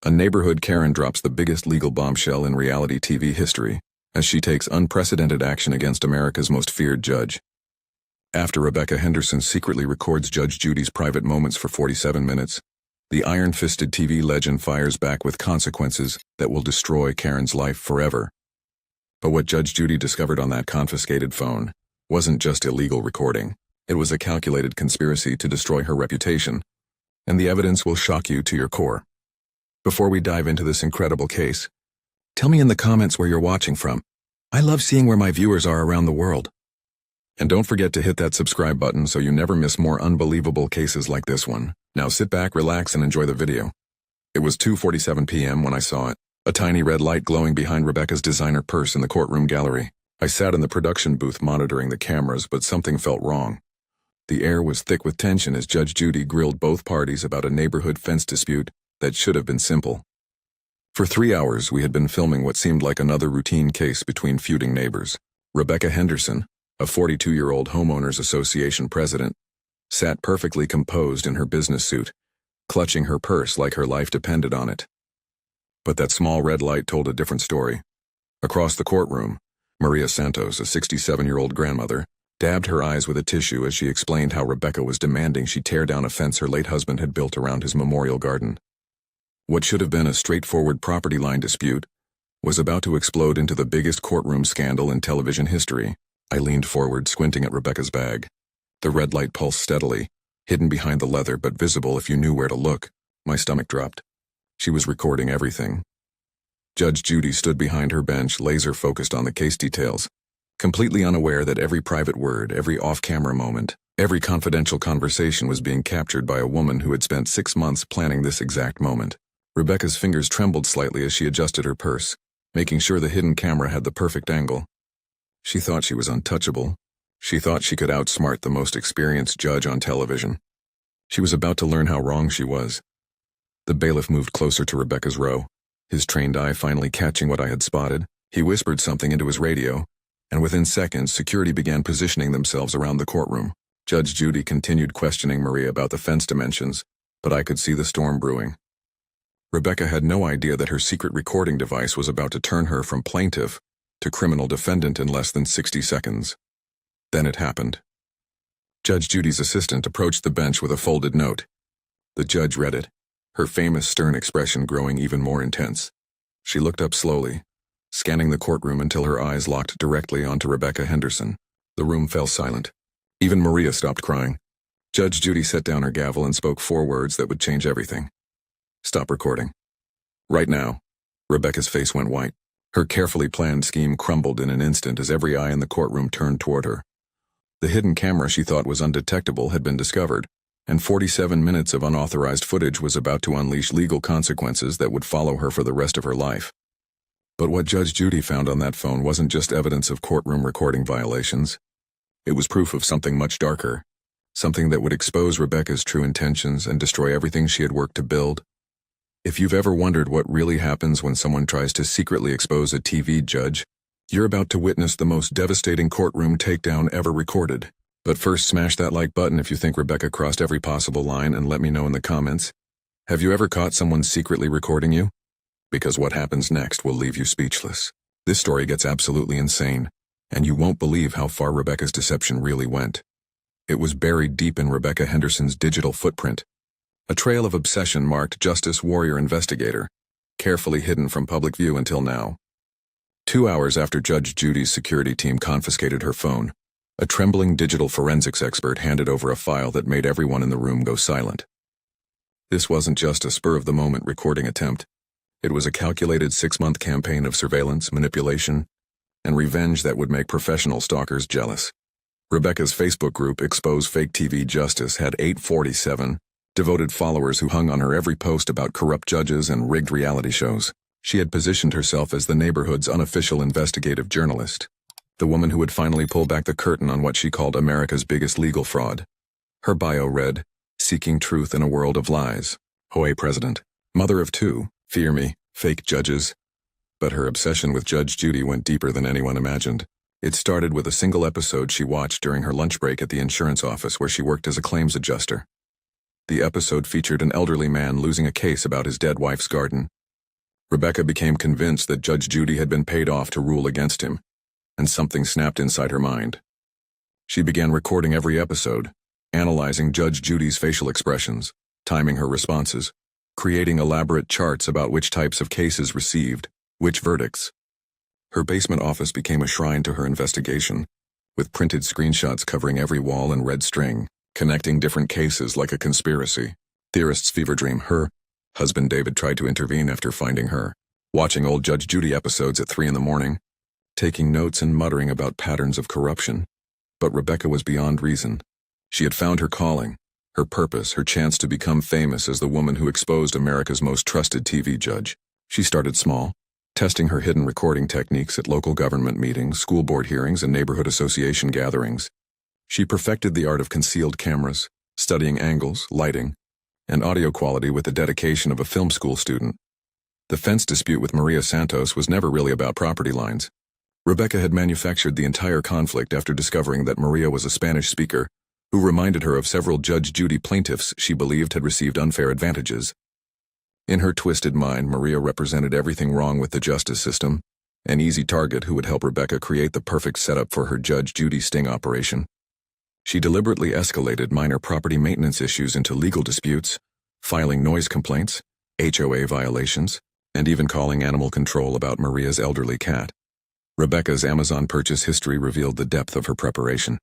A neighborhood Karen drops the biggest legal bombshell in reality TV history as she takes unprecedented action against America's most feared judge. After Rebecca Henderson secretly records Judge Judy's private moments for 47 minutes, the iron-fisted TV legend fires back with consequences that will destroy Karen's life forever. But what Judge Judy discovered on that confiscated phone wasn't just illegal recording. It was a calculated conspiracy to destroy her reputation, and the evidence will shock you to your core. Before we dive into this incredible case, tell me in the comments where you're watching from. I love seeing where my viewers are around the world. And don't forget to hit that subscribe button so you never miss more unbelievable cases like this one. Now sit back, relax, and enjoy the video. It was 2:47 p.m. when I saw it, a tiny red light glowing behind Rebecca's designer purse in the courtroom gallery. I sat in the production booth monitoring the cameras, but something felt wrong. The air was thick with tension as Judge Judy grilled both parties about a neighborhood fence dispute that should have been simple. For 3 hours, we had been filming what seemed like another routine case between feuding neighbors. Rebecca Henderson, a 42-year-old homeowners association president, sat perfectly composed in her business suit, clutching her purse like her life depended on it. But that small red light told a different story. Across the courtroom, Maria Santos, a 67-year-old grandmother, dabbed her eyes with a tissue as she explained how Rebecca was demanding she tear down a fence her late husband had built around his memorial garden. What should have been a straightforward property line dispute was about to explode into the biggest courtroom scandal in television history. I leaned forward, squinting at Rebecca's bag. The red light pulsed steadily, hidden behind the leather but visible if you knew where to look. My stomach dropped. She was recording everything. Judge Judy stood behind her bench, laser-focused on the case details, completely unaware that every private word, every off-camera moment, every confidential conversation was being captured by a woman who had spent 6 months planning this exact moment. Rebecca's fingers trembled slightly as she adjusted her purse, making sure the hidden camera had the perfect angle. She thought she was untouchable. She thought she could outsmart the most experienced judge on television. She was about to learn how wrong she was. The bailiff moved closer to Rebecca's row, his trained eye finally catching what I had spotted. He whispered something into his radio, and within seconds, security began positioning themselves around the courtroom. Judge Judy continued questioning Maria about the fence dimensions, but I could see the storm brewing. Rebecca had no idea that her secret recording device was about to turn her from plaintiff to criminal defendant in less than 60 seconds. Then it happened. Judge Judy's assistant approached the bench with a folded note. The judge read it, her famous stern expression growing even more intense. She looked up slowly, scanning the courtroom until her eyes locked directly onto Rebecca Henderson. The room fell silent. Even Maria stopped crying. Judge Judy set down her gavel and spoke 4 words that would change everything. Stop recording. Right now. Rebecca's face went white. Her carefully planned scheme crumbled in an instant as every eye in the courtroom turned toward her. The hidden camera she thought was undetectable had been discovered, and 47 minutes of unauthorized footage was about to unleash legal consequences that would follow her for the rest of her life. But what Judge Judy found on that phone wasn't just evidence of courtroom recording violations. It was proof of something much darker, something that would expose Rebecca's true intentions and destroy everything she had worked to build. If you've ever wondered what really happens when someone tries to secretly expose a TV judge, you're about to witness the most devastating courtroom takedown ever recorded. But first, smash that like button if you think Rebecca crossed every possible line, and let me know in the comments. Have you ever caught someone secretly recording you? Because what happens next will leave you speechless. This story gets absolutely insane, and you won't believe how far Rebecca's deception really went. It was buried deep in Rebecca Henderson's digital footprint. A trail of obsession marked Justice Warrior Investigator, carefully hidden from public view until now. 2 hours after Judge Judy's security team confiscated her phone, a trembling digital forensics expert handed over a file that made everyone in the room go silent. This wasn't just a spur-of-the-moment recording attempt. It was a calculated 6-month campaign of surveillance, manipulation, and revenge that would make professional stalkers jealous. Rebecca's Facebook group, Expose Fake TV Justice, had 847 devoted followers who hung on her every post about corrupt judges and rigged reality shows. She had positioned herself as the neighborhood's unofficial investigative journalist, the woman who would finally pull back the curtain on what she called America's biggest legal fraud. Her bio read, "Seeking truth in a world of lies. Hoey President. Mother of 2. Fear me. Fake judges." But her obsession with Judge Judy went deeper than anyone imagined. It started with a single episode she watched during her lunch break at the insurance office where she worked as a claims adjuster. The episode featured an elderly man losing a case about his dead wife's garden. Rebecca became convinced that Judge Judy had been paid off to rule against him, and something snapped inside her mind. She began recording every episode, analyzing Judge Judy's facial expressions, timing her responses, creating elaborate charts about which types of cases received which verdicts. Her basement office became a shrine to her investigation, with printed screenshots covering every wall and red string, connecting different cases like a conspiracy. Theorist's fever dream. Her husband David tried to intervene after finding her watching old Judge Judy episodes at 3 a.m, taking notes and muttering about patterns of corruption. But Rebecca was beyond reason. She had found her calling, her purpose, her chance to become famous as the woman who exposed America's most trusted TV judge. She started small, testing her hidden recording techniques at local government meetings, school board hearings, and neighborhood association gatherings. She perfected the art of concealed cameras, studying angles, lighting, and audio quality with the dedication of a film school student. The fence dispute with Maria Santos was never really about property lines. Rebecca had manufactured the entire conflict after discovering that Maria was a Spanish speaker who reminded her of several Judge Judy plaintiffs she believed had received unfair advantages. In her twisted mind, Maria represented everything wrong with the justice system, an easy target who would help Rebecca create the perfect setup for her Judge Judy sting operation. She deliberately escalated minor property maintenance issues into legal disputes, filing noise complaints, HOA violations, and even calling animal control about Maria's elderly cat. Rebecca's Amazon purchase history revealed the depth of her preparation.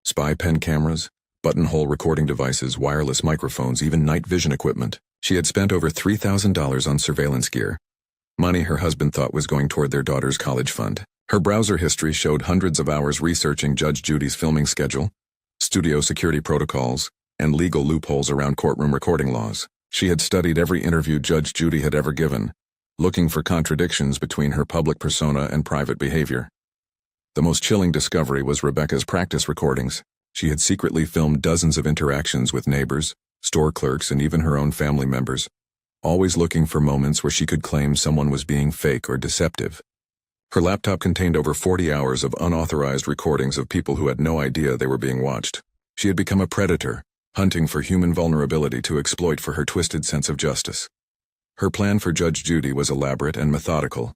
Spy pen cameras, buttonhole recording devices, wireless microphones, even night vision equipment. She had spent over $3,000 on surveillance gear, money her husband thought was going toward their daughter's college fund. Her browser history showed hundreds of hours researching Judge Judy's filming schedule, studio security protocols, and legal loopholes around courtroom recording laws. She had studied every interview Judge Judy had ever given, looking for contradictions between her public persona and private behavior. The most chilling discovery was Rebecca's practice recordings. She had secretly filmed dozens of interactions with neighbors, store clerks, and even her own family members, always looking for moments where she could claim someone was being fake or deceptive. Her laptop contained over 40 hours of unauthorized recordings of people who had no idea they were being watched. She had become a predator, hunting for human vulnerability to exploit for her twisted sense of justice. Her plan for Judge Judy was elaborate and methodical.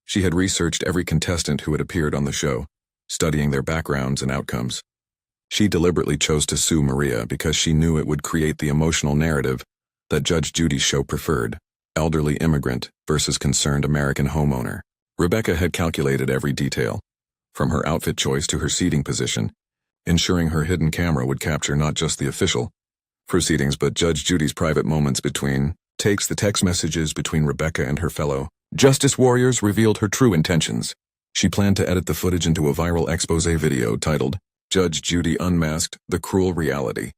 She had researched every contestant who had appeared on the show, studying their backgrounds and outcomes. She deliberately chose to sue Maria because she knew it would create the emotional narrative that Judge Judy's show preferred: elderly immigrant versus concerned American homeowner. Rebecca had calculated every detail, from her outfit choice to her seating position, ensuring her hidden camera would capture not just the official proceedings but Judge Judy's private moments between takes. The text messages between Rebecca and her fellow justice warriors revealed her true intentions. She planned to edit the footage into a viral expose video titled Judge Judy Unmasked: The Cruel Reality.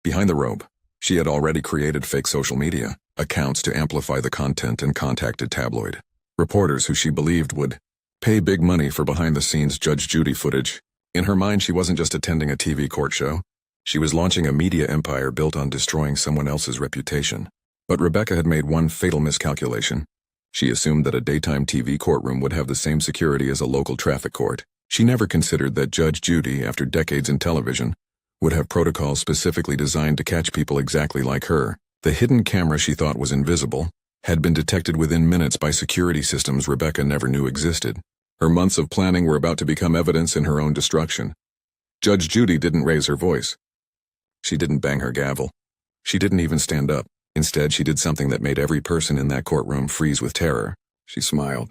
Behind the rope, she had already created fake social media accounts to amplify the content and contacted tabloid reporters who she believed would pay big money for behind-the-scenes Judge Judy footage. In her mind, she wasn't just attending a TV court show. She was launching a media empire built on destroying someone else's reputation. But Rebecca had made one fatal miscalculation. She assumed that a daytime TV courtroom would have the same security as a local traffic court. She never considered that Judge Judy, after decades in television, would have protocols specifically designed to catch people exactly like her. The hidden camera she thought was invisible had been detected within minutes by security systems Rebecca never knew existed. Her months of planning were about to become evidence in her own destruction. Judge Judy didn't raise her voice. She didn't bang her gavel. She didn't even stand up. Instead, she did something that made every person in that courtroom freeze with terror. She smiled.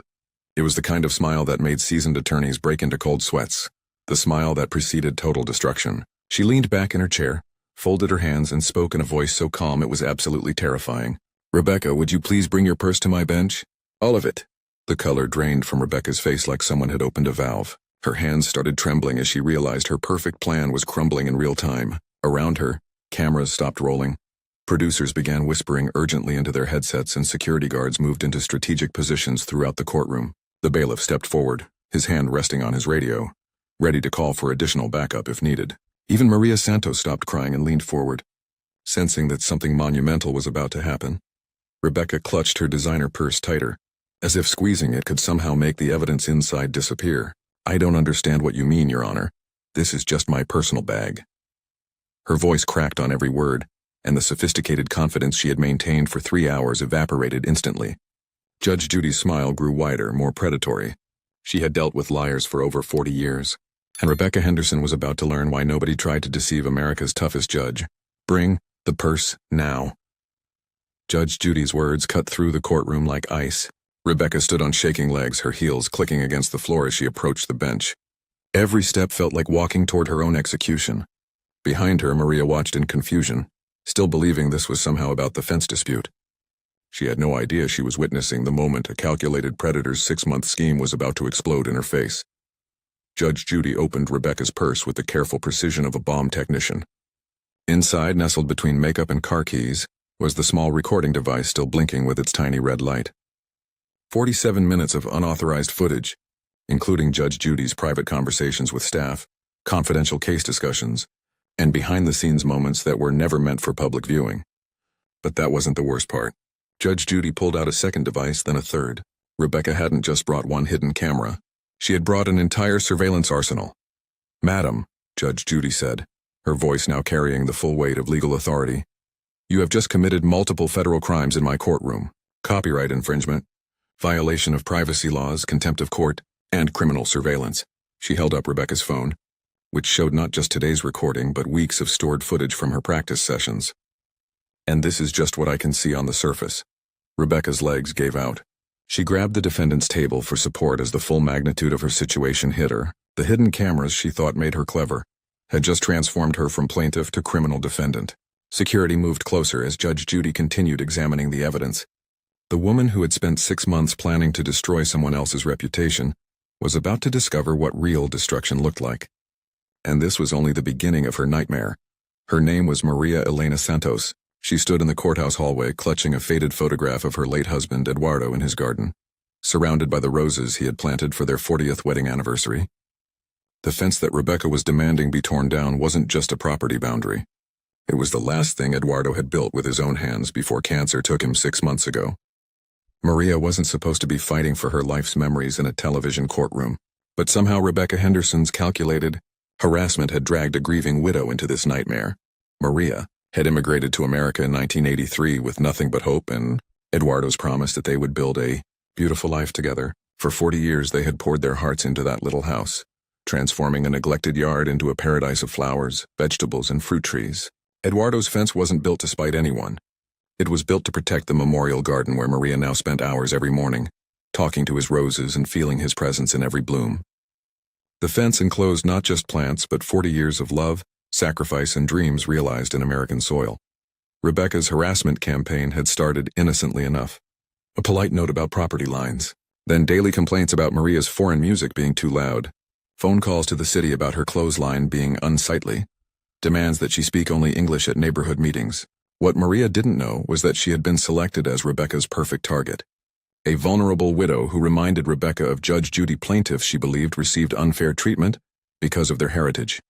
It was the kind of smile that made seasoned attorneys break into cold sweats. The smile that preceded total destruction. She leaned back in her chair, folded her hands, and spoke in a voice so calm it was absolutely terrifying. "Rebecca, would you please bring your purse to my bench? All of it." The color drained from Rebecca's face like someone had opened a valve. Her hands started trembling as she realized her perfect plan was crumbling in real time. Around her, cameras stopped rolling. Producers began whispering urgently into their headsets, and security guards moved into strategic positions throughout the courtroom. The bailiff stepped forward, his hand resting on his radio, ready to call for additional backup if needed. Even Maria Santos stopped crying and leaned forward, sensing that something monumental was about to happen. Rebecca clutched her designer purse tighter, as if squeezing it could somehow make the evidence inside disappear. "I don't understand what you mean, Your Honor. This is just my personal bag." Her voice cracked on every word, and the sophisticated confidence she had maintained for 3 hours evaporated instantly. Judge Judy's smile grew wider, more predatory. She had dealt with liars for over 40 years, and Rebecca Henderson was about to learn why nobody tried to deceive America's toughest judge. Bring the purse now. Judge Judy's words cut through the courtroom like ice. Rebecca stood on shaking legs, her heels clicking against the floor as she approached the bench. Every step felt like walking toward her own execution. Behind her, Maria watched in confusion, still believing this was somehow about the fence dispute. She had no idea she was witnessing the moment a calculated predator's 6-month scheme was about to explode in her face. Judge Judy opened Rebecca's purse with the careful precision of a bomb technician. Inside, nestled between makeup and car keys, was the small recording device still blinking with its tiny red light. 47 minutes of unauthorized footage, including Judge Judy's private conversations with staff, confidential case discussions, and behind-the-scenes moments that were never meant for public viewing. But that wasn't the worst part. Judge Judy pulled out a second device, then a third. Rebecca hadn't just brought one hidden camera. She had brought an entire surveillance arsenal. "Madam," Judge Judy said, her voice now carrying the full weight of legal authority, "you have just committed multiple federal crimes in my courtroom: copyright infringement, violation of privacy laws, contempt of court, and criminal surveillance." She held up Rebecca's phone, which showed not just today's recording but weeks of stored footage from her practice sessions. "And this is just what I can see on the surface." Rebecca's legs gave out. She grabbed the defendant's table for support as the full magnitude of her situation hit her. The hidden cameras she thought made her clever had just transformed her from plaintiff to criminal defendant. Security moved closer as Judge Judy continued examining the evidence. The woman who had spent 6 months planning to destroy someone else's reputation was about to discover what real destruction looked like. And this was only the beginning of her nightmare. Her name was Maria Elena Santos. She stood in the courthouse hallway, clutching a faded photograph of her late husband, Eduardo, in his garden, surrounded by the roses he had planted for their 40th wedding anniversary. The fence that Rebecca was demanding be torn down wasn't just a property boundary. It was the last thing Eduardo had built with his own hands before cancer took him 6 months ago. Maria wasn't supposed to be fighting for her life's memories in a television courtroom, but somehow Rebecca Henderson's calculated harassment had dragged a grieving widow into this nightmare. Maria had immigrated to America in 1983 with nothing but hope and Eduardo's promise that they would build a beautiful life together. For 40 years they had poured their hearts into that little house, transforming a neglected yard into a paradise of flowers, vegetables, and fruit trees. Eduardo's fence wasn't built to spite anyone. It was built to protect the memorial garden where Maria now spent hours every morning, talking to his roses and feeling his presence in every bloom. The fence enclosed not just plants but 40 years of love, sacrifice, and dreams realized in American soil. Rebecca's harassment campaign had started innocently enough. A polite note about property lines, then daily complaints about Maria's foreign music being too loud, phone calls to the city about her clothesline being unsightly, demands that she speak only English at neighborhood meetings. What Maria didn't know was that she had been selected as Rebecca's perfect target. A vulnerable widow who reminded Rebecca of Judge Judy, plaintiffs she believed received unfair treatment because of their heritage.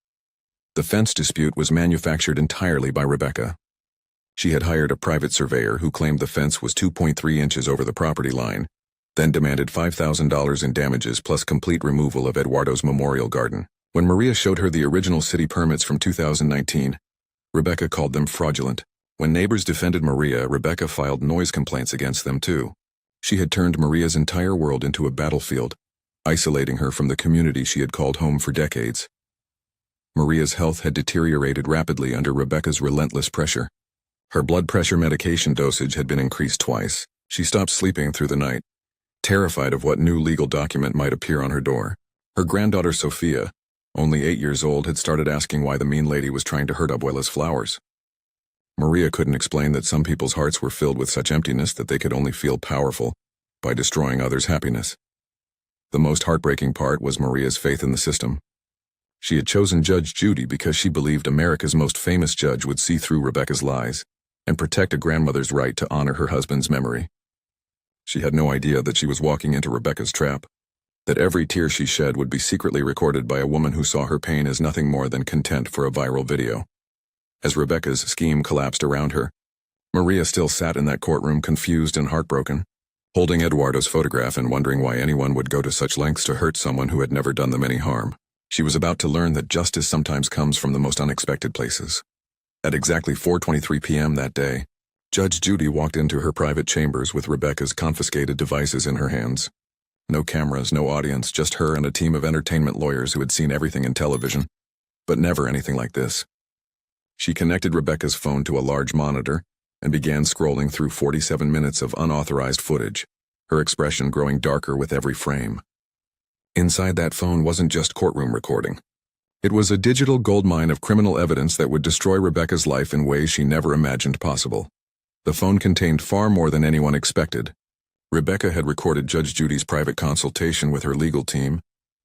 The fence dispute was manufactured entirely by Rebecca. She had hired a private surveyor who claimed the fence was 2.3 inches over the property line, then demanded $5,000 in damages plus complete removal of Eduardo's memorial garden. When Maria showed her the original city permits from 2019, Rebecca called them fraudulent. When neighbors defended Maria, Rebecca filed noise complaints against them too. She had turned Maria's entire world into a battlefield, isolating her from the community she had called home for decades. Maria's health had deteriorated rapidly under Rebecca's relentless pressure. Her blood pressure medication dosage had been increased twice. She stopped sleeping through the night, terrified of what new legal document might appear on her door. Her granddaughter Sophia, only 8 years old, had started asking why the mean lady was trying to hurt Abuela's flowers. Maria couldn't explain that some people's hearts were filled with such emptiness that they could only feel powerful by destroying others' happiness. The most heartbreaking part was Maria's faith in the system. She had chosen Judge Judy because she believed America's most famous judge would see through Rebecca's lies and protect a grandmother's right to honor her husband's memory. She had no idea that she was walking into Rebecca's trap, that every tear she shed would be secretly recorded by a woman who saw her pain as nothing more than content for a viral video. As Rebecca's scheme collapsed around her, Maria still sat in that courtroom confused and heartbroken, holding Eduardo's photograph and wondering why anyone would go to such lengths to hurt someone who had never done them any harm. She was about to learn that justice sometimes comes from the most unexpected places. At exactly 4:23 p.m. that day, Judge Judy walked into her private chambers with Rebecca's confiscated devices in her hands. No cameras, no audience, just her and a team of entertainment lawyers who had seen everything in television, but never anything like this. She connected Rebecca's phone to a large monitor and began scrolling through 47 minutes of unauthorized footage, her expression growing darker with every frame. Inside that phone wasn't just courtroom recording. It was a digital goldmine of criminal evidence that would destroy Rebecca's life in ways she never imagined possible. The phone contained far more than anyone expected. Rebecca had recorded Judge Judy's private consultation with her legal team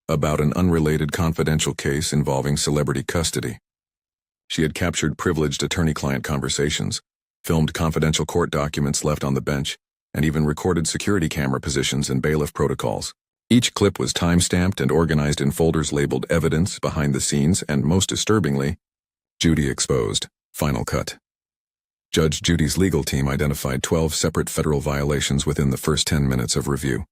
about an unrelated confidential case involving celebrity custody. She had captured privileged attorney-client conversations, filmed confidential court documents left on the bench, and even recorded security camera positions and bailiff protocols. Each clip was time-stamped and organized in folders labeled Evidence, Behind the Scenes, and most disturbingly, Judy Exposed, Final Cut. Judge Judy's legal team identified 12 separate federal violations within the first 10 minutes of review.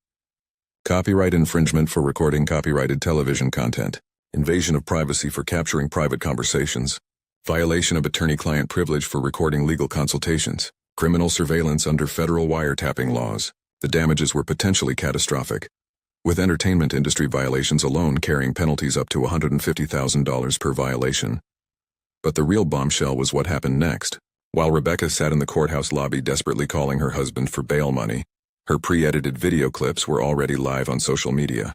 Copyright infringement for recording copyrighted television content, invasion of privacy for capturing private conversations, violation of attorney-client privilege for recording legal consultations, criminal surveillance under federal wiretapping laws. The damages were potentially catastrophic, with entertainment industry violations alone carrying penalties up to $150,000 per violation. But the real bombshell was what happened next. While Rebecca sat in the courthouse lobby desperately calling her husband for bail money, her pre-edited video clips were already live on social media.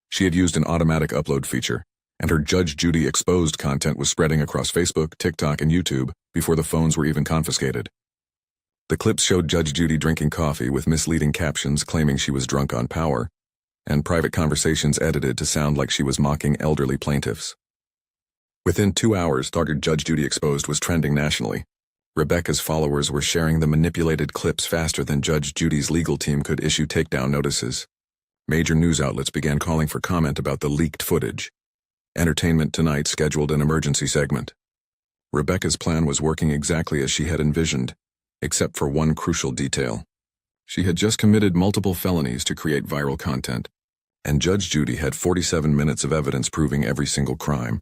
She had used an automatic upload feature, and her Judge Judy Exposed content was spreading across Facebook, TikTok, and YouTube before the phones were even confiscated. The clips showed Judge Judy drinking coffee with misleading captions claiming she was drunk on power, and private conversations edited to sound like she was mocking elderly plaintiffs. Within 2 hours, Judge Judy Exposed was trending nationally. Rebecca's followers were sharing the manipulated clips faster than Judge Judy's legal team could issue takedown notices. Major news outlets began calling for comment about the leaked footage. Entertainment Tonight scheduled an emergency segment. Rebecca's plan was working exactly as she had envisioned, except for one crucial detail. She had just committed multiple felonies to create viral content, and Judge Judy had 47 minutes of evidence proving every single crime.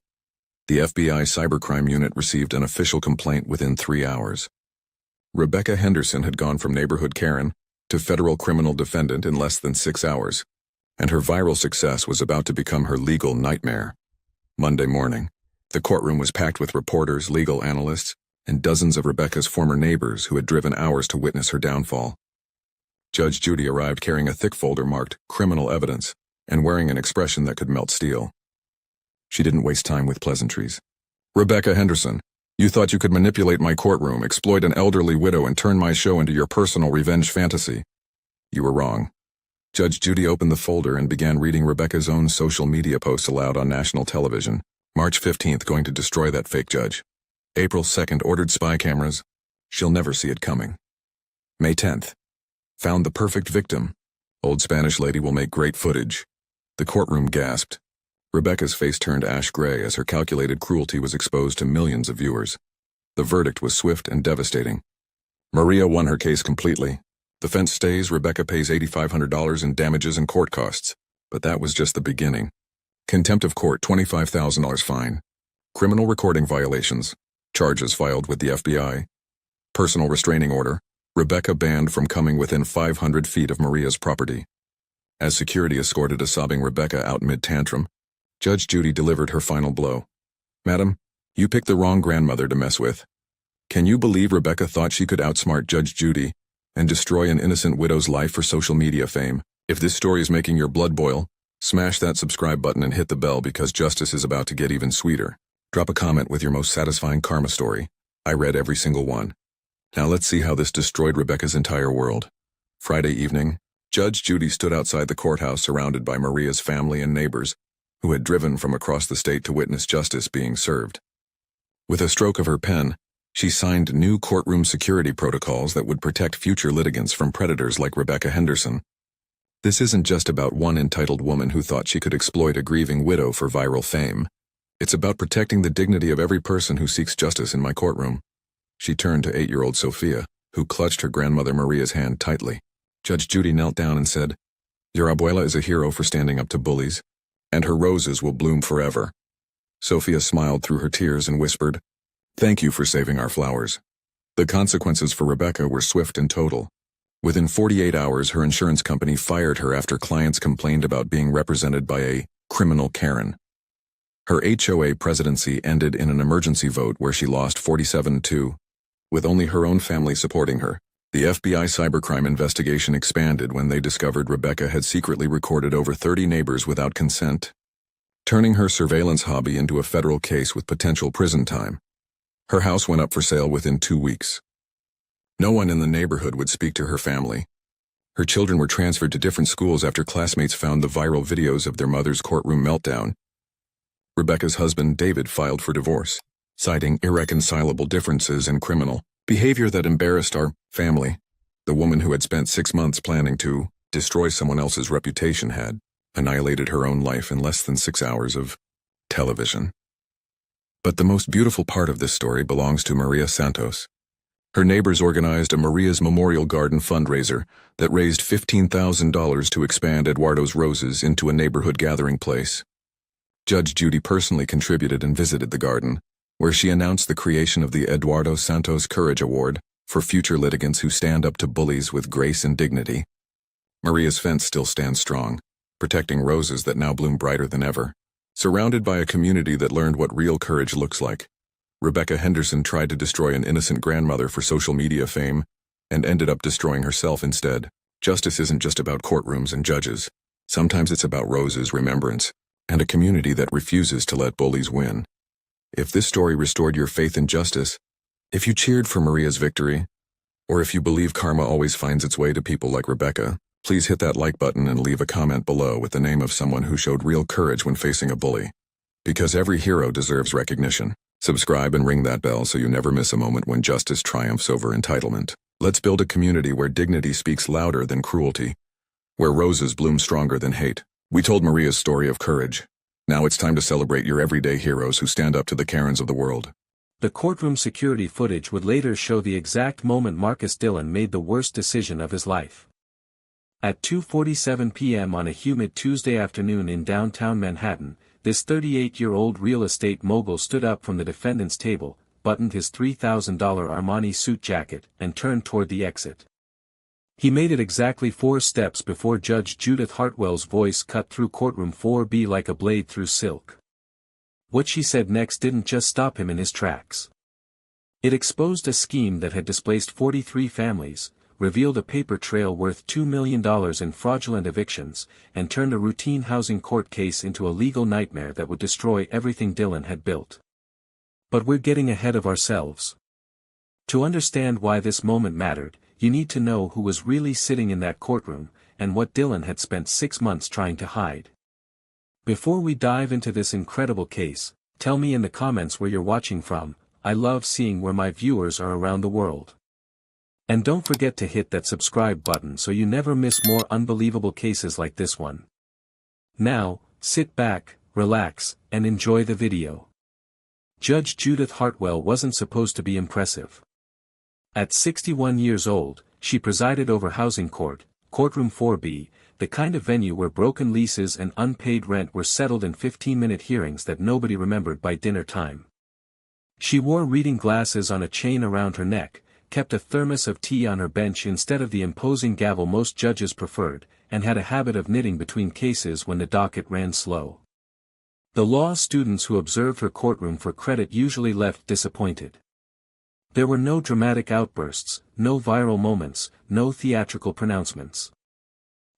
The FBI cybercrime unit received an official complaint within 3 hours. Rebecca Henderson had gone from neighborhood Karen to federal criminal defendant in less than 6 hours, and her viral success was about to become her legal nightmare. Monday morning, the courtroom was packed with reporters, legal analysts, and dozens of Rebecca's former neighbors who had driven hours to witness her downfall. Judge Judy arrived carrying a thick folder marked Criminal Evidence and wearing an expression that could melt steel. She didn't waste time with pleasantries. "Rebecca Henderson, you thought you could manipulate my courtroom, exploit an elderly widow, and turn my show into your personal revenge fantasy. You were wrong." Judge Judy opened the folder and began reading Rebecca's own social media posts aloud on national television. March 15th, going to destroy that fake judge. April 2nd, ordered spy cameras. She'll never see it coming. May 10th, found the perfect victim. Old Spanish lady will make great footage. The courtroom gasped. Rebecca's face turned ash gray as her calculated cruelty was exposed to millions of viewers. The verdict was swift and devastating. Maria won her case completely. Defense stays, Rebecca pays $8,500 in damages and court costs. But that was just the beginning. Contempt of court, $25,000 fine. Criminal recording violations. Charges filed with the FBI. Personal restraining order. Rebecca banned from coming within 500 feet of Maria's property. As security escorted a sobbing Rebecca out mid-tantrum, Judge Judy delivered her final blow. "Madam, you picked the wrong grandmother to mess with." Can you believe Rebecca thought she could outsmart Judge Judy and destroy an innocent widow's life for social media fame? If this story is making your blood boil, smash that subscribe button and hit the bell because justice is about to get even sweeter. Drop a comment with your most satisfying karma story. I read every single one. Now let's see how this destroyed Rebecca's entire world. Friday evening, Judge Judy stood outside the courthouse surrounded by Maria's family and neighbors, who had driven from across the state to witness justice being served. With a stroke of her pen, she signed new courtroom security protocols that would protect future litigants from predators like Rebecca Henderson. This isn't just about one entitled woman who thought she could exploit a grieving widow for viral fame. It's about protecting the dignity of every person who seeks justice in my courtroom. She turned to 8-year-old Sophia, who clutched her grandmother Maria's hand tightly. Judge Judy knelt down and said, "Your abuela is a hero for standing up to bullies, and her roses will bloom forever." Sophia smiled through her tears and whispered, "Thank you for saving our flowers." The consequences for Rebecca were swift and total. Within 48 hours, her insurance company fired her after clients complained about being represented by a criminal Karen. Her HOA presidency ended in an emergency vote where she lost 47-2, with only her own family supporting her. The FBI cybercrime investigation expanded when they discovered Rebecca had secretly recorded over 30 neighbors without consent, turning her surveillance hobby into a federal case with potential prison time. Her house went up for sale within 2 weeks. No one in the neighborhood would speak to her family. Her children were transferred to different schools after classmates found the viral videos of their mother's courtroom meltdown. Rebecca's husband, David, filed for divorce, citing irreconcilable differences in criminal behavior that embarrassed our family. The woman who had spent 6 months planning to destroy someone else's reputation had annihilated her own life in less than 6 hours of television. But the most beautiful part of this story belongs to Maria Santos. Her neighbors organized a Maria's Memorial Garden fundraiser that raised $15,000 to expand Eduardo's Roses into a neighborhood gathering place. Judge Judy personally contributed and visited the garden, where she announced the creation of the Eduardo Santos Courage Award for future litigants who stand up to bullies with grace and dignity. Maria's fence still stands strong, protecting roses that now bloom brighter than ever. Surrounded by a community that learned what real courage looks like, Rebecca Henderson tried to destroy an innocent grandmother for social media fame and ended up destroying herself instead. Justice isn't just about courtrooms and judges. Sometimes it's about roses, remembrance, and a community that refuses to let bullies win. If this story restored your faith in justice, if you cheered for Maria's victory, or if you believe karma always finds its way to people like Rebecca, please hit that like button and leave a comment below with the name of someone who showed real courage when facing a bully. Because every hero deserves recognition. Subscribe and ring that bell so you never miss a moment when justice triumphs over entitlement. Let's build a community where dignity speaks louder than cruelty, where roses bloom stronger than hate. We told Maria's story of courage. Now it's time to celebrate your everyday heroes who stand up to the Karens of the world. The courtroom security footage would later show the exact moment Marcus Dillon made the worst decision of his life. At 2:47 p.m. on a humid Tuesday afternoon in downtown Manhattan, this 38-year-old real estate mogul stood up from the defendant's table, buttoned his $3,000 Armani suit jacket, and turned toward the exit. He made it exactly 4 steps before Judge Judith Hartwell's voice cut through courtroom 4B like a blade through silk. What she said next didn't just stop him in his tracks. It exposed a scheme that had displaced 43 families, revealed a paper trail worth $2 million in fraudulent evictions, and turned a routine housing court case into a legal nightmare that would destroy everything Dillon had built. But we're getting ahead of ourselves. To understand why this moment mattered, you need to know who was really sitting in that courtroom, and what Dillon had spent 6 months trying to hide. Before we dive into this incredible case, tell me in the comments where you're watching from. I love seeing where my viewers are around the world. And don't forget to hit that subscribe button so you never miss more unbelievable cases like this one. Now, sit back, relax, and enjoy the video. Judge Judith Hartwell wasn't supposed to be impressive. At 61 years old, she presided over housing court, courtroom 4B, the kind of venue where broken leases and unpaid rent were settled in 15-minute hearings that nobody remembered by dinner time. She wore reading glasses on a chain around her neck, kept a thermos of tea on her bench instead of the imposing gavel most judges preferred, and had a habit of knitting between cases when the docket ran slow. The law students who observed her courtroom for credit usually left disappointed. There were no dramatic outbursts, no viral moments, no theatrical pronouncements.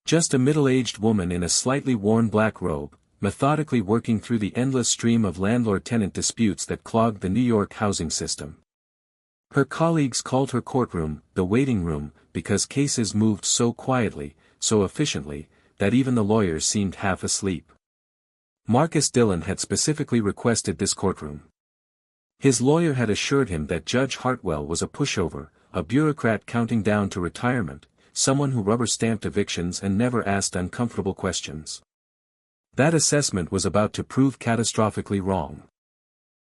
Just a middle-aged woman in a slightly worn black robe, methodically working through the endless stream of landlord-tenant disputes that clogged the New York housing system. Her colleagues called her courtroom the waiting room because cases moved so quietly, so efficiently, that even the lawyers seemed half asleep. Marcus Dillon had specifically requested this courtroom. His lawyer had assured him that Judge Hartwell was a pushover, a bureaucrat counting down to retirement, someone who rubber-stamped evictions and never asked uncomfortable questions. That assessment was about to prove catastrophically wrong.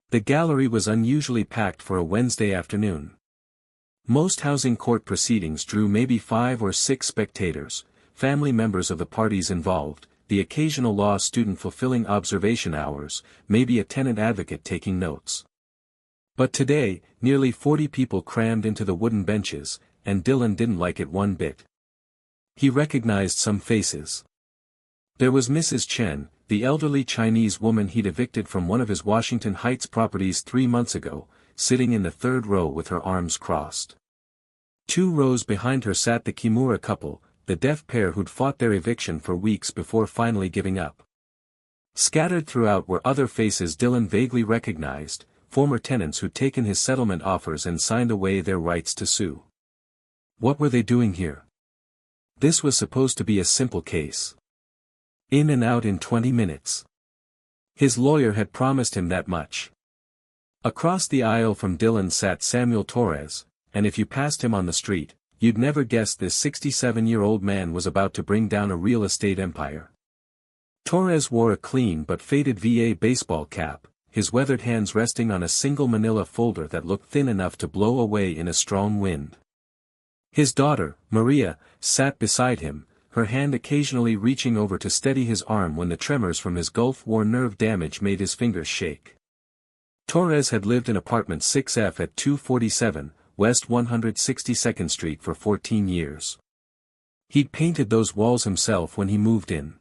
The gallery was unusually packed for a Wednesday afternoon. Most housing court proceedings drew maybe 5 or 6 spectators, family members of the parties involved, the occasional law student fulfilling observation hours, maybe a tenant advocate taking notes. But today, nearly 40 people crammed into the wooden benches, and Dylan didn't like it one bit. He recognized some faces. There was Mrs. Chen, the elderly Chinese woman he'd evicted from one of his Washington Heights properties 3 months ago, sitting in the third row with her arms crossed. 2 rows behind her sat the Kimura couple, the deaf pair who'd fought their eviction for weeks before finally giving up. Scattered throughout were other faces Dylan vaguely recognized, former tenants who'd taken his settlement offers and signed away their rights to sue. What were they doing here? This was supposed to be a simple case. In and out in 20 minutes. His lawyer had promised him that much. Across the aisle from Dylan sat Samuel Torres, and if you passed him on the street, you'd never guess this 67-year-old man was about to bring down a real estate empire. Torres wore a clean but faded VA baseball cap, his weathered hands resting on a single manila folder that looked thin enough to blow away in a strong wind. His daughter, Maria, sat beside him, her hand occasionally reaching over to steady his arm when the tremors from his Gulf War nerve damage made his fingers shake. Torres had lived in apartment 6F at 247, West 162nd Street for 14 years. He'd painted those walls himself when he moved in.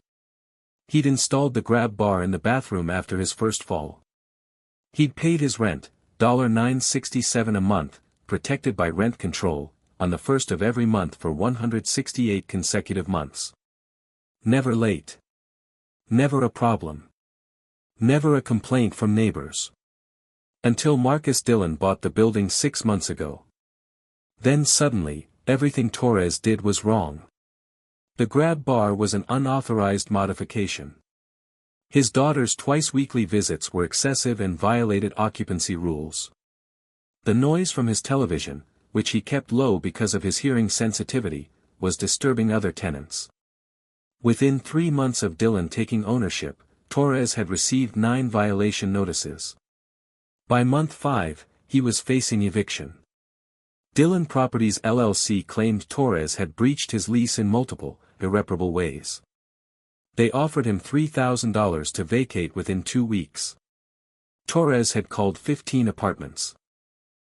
He'd installed the grab bar in the bathroom after his first fall. He'd paid his rent, $9.67 a month, protected by rent control, on the first of every month for 168 consecutive months. Never late. Never a problem. Never a complaint from neighbors. Until Marcus Dillon bought the building 6 months ago. Then suddenly, everything Torres did was wrong. The grab bar was an unauthorized modification. His daughter's twice-weekly visits were excessive and violated occupancy rules. The noise from his television, which he kept low because of his hearing sensitivity, was disturbing other tenants. Within 3 months of Dillon taking ownership, Torres had received 9 violation notices. By month 5, he was facing eviction. Dillon Properties LLC claimed Torres had breached his lease in multiple, irreparable ways. They offered him $3,000 to vacate within 2 weeks. Torres had called 15 apartments.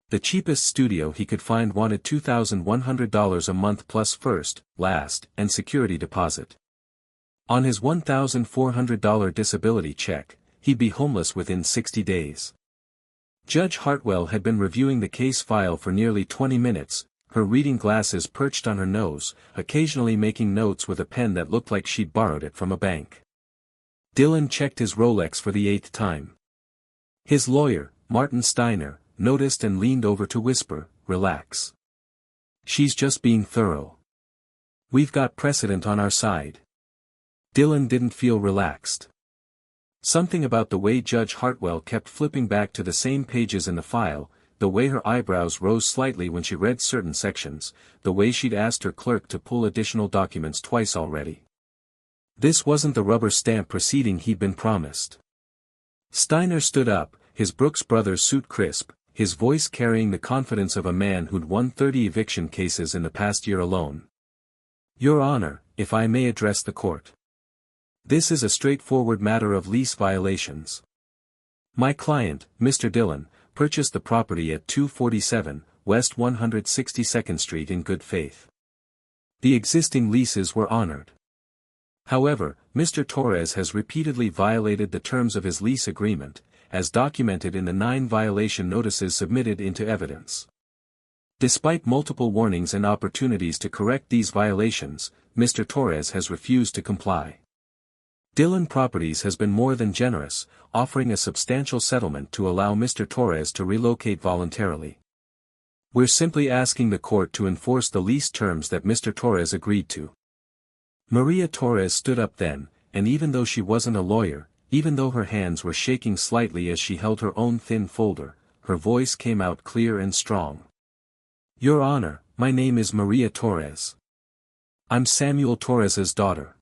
The cheapest studio he could find wanted $2,100 a month plus first, last, and security deposit. On his $1,400 disability check, he'd be homeless within 60 days. Judge Hartwell had been reviewing the case file for nearly 20 minutes, her reading glasses perched on her nose, occasionally making notes with a pen that looked like she'd borrowed it from a bank. Dillon checked his Rolex for the 8th time. His lawyer, Martin Steiner, noticed and leaned over to whisper, "Relax. She's just being thorough. We've got precedent on our side." Dillon didn't feel relaxed. Something about the way Judge Hartwell kept flipping back to the same pages in the file, the way her eyebrows rose slightly when she read certain sections, the way she'd asked her clerk to pull additional documents twice already. This wasn't the rubber stamp proceeding he'd been promised. Steiner stood up, his Brooks Brothers suit crisp, his voice carrying the confidence of a man who'd won 30 eviction cases in the past year alone. "Your Honor, if I may address the court. This is a straightforward matter of lease violations. My client, Mr. Dillon, purchased the property at 247, West 162nd Street in good faith. The existing leases were honored. However, Mr. Torres has repeatedly violated the terms of his lease agreement, as documented in the 9 violation notices submitted into evidence. Despite multiple warnings and opportunities to correct these violations, Mr. Torres has refused to comply. Dillon Properties has been more than generous, offering a substantial settlement to allow Mr. Torres to relocate voluntarily. We're simply asking the court to enforce the lease terms that Mr. Torres agreed to." Maria Torres stood up then, and even though she wasn't a lawyer, even though her hands were shaking slightly as she held her own thin folder, her voice came out clear and strong. "Your Honor, my name is Maria Torres. I'm Samuel Torres's daughter.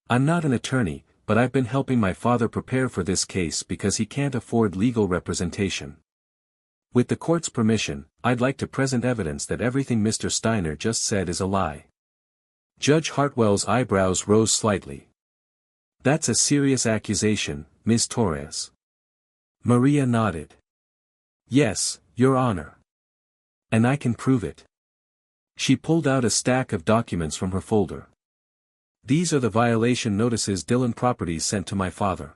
I'm not an attorney, but I've been helping my father prepare for this case because he can't afford legal representation. With the court's permission, I'd like to present evidence that everything Mr. Steiner just said is a lie." Judge Hartwell's eyebrows rose slightly. "That's a serious accusation, Ms. Torres." Maria nodded. Yes, Your Honor. And I can prove it. She pulled out a stack of documents from her folder. These are the violation notices Dillon Properties sent to my father.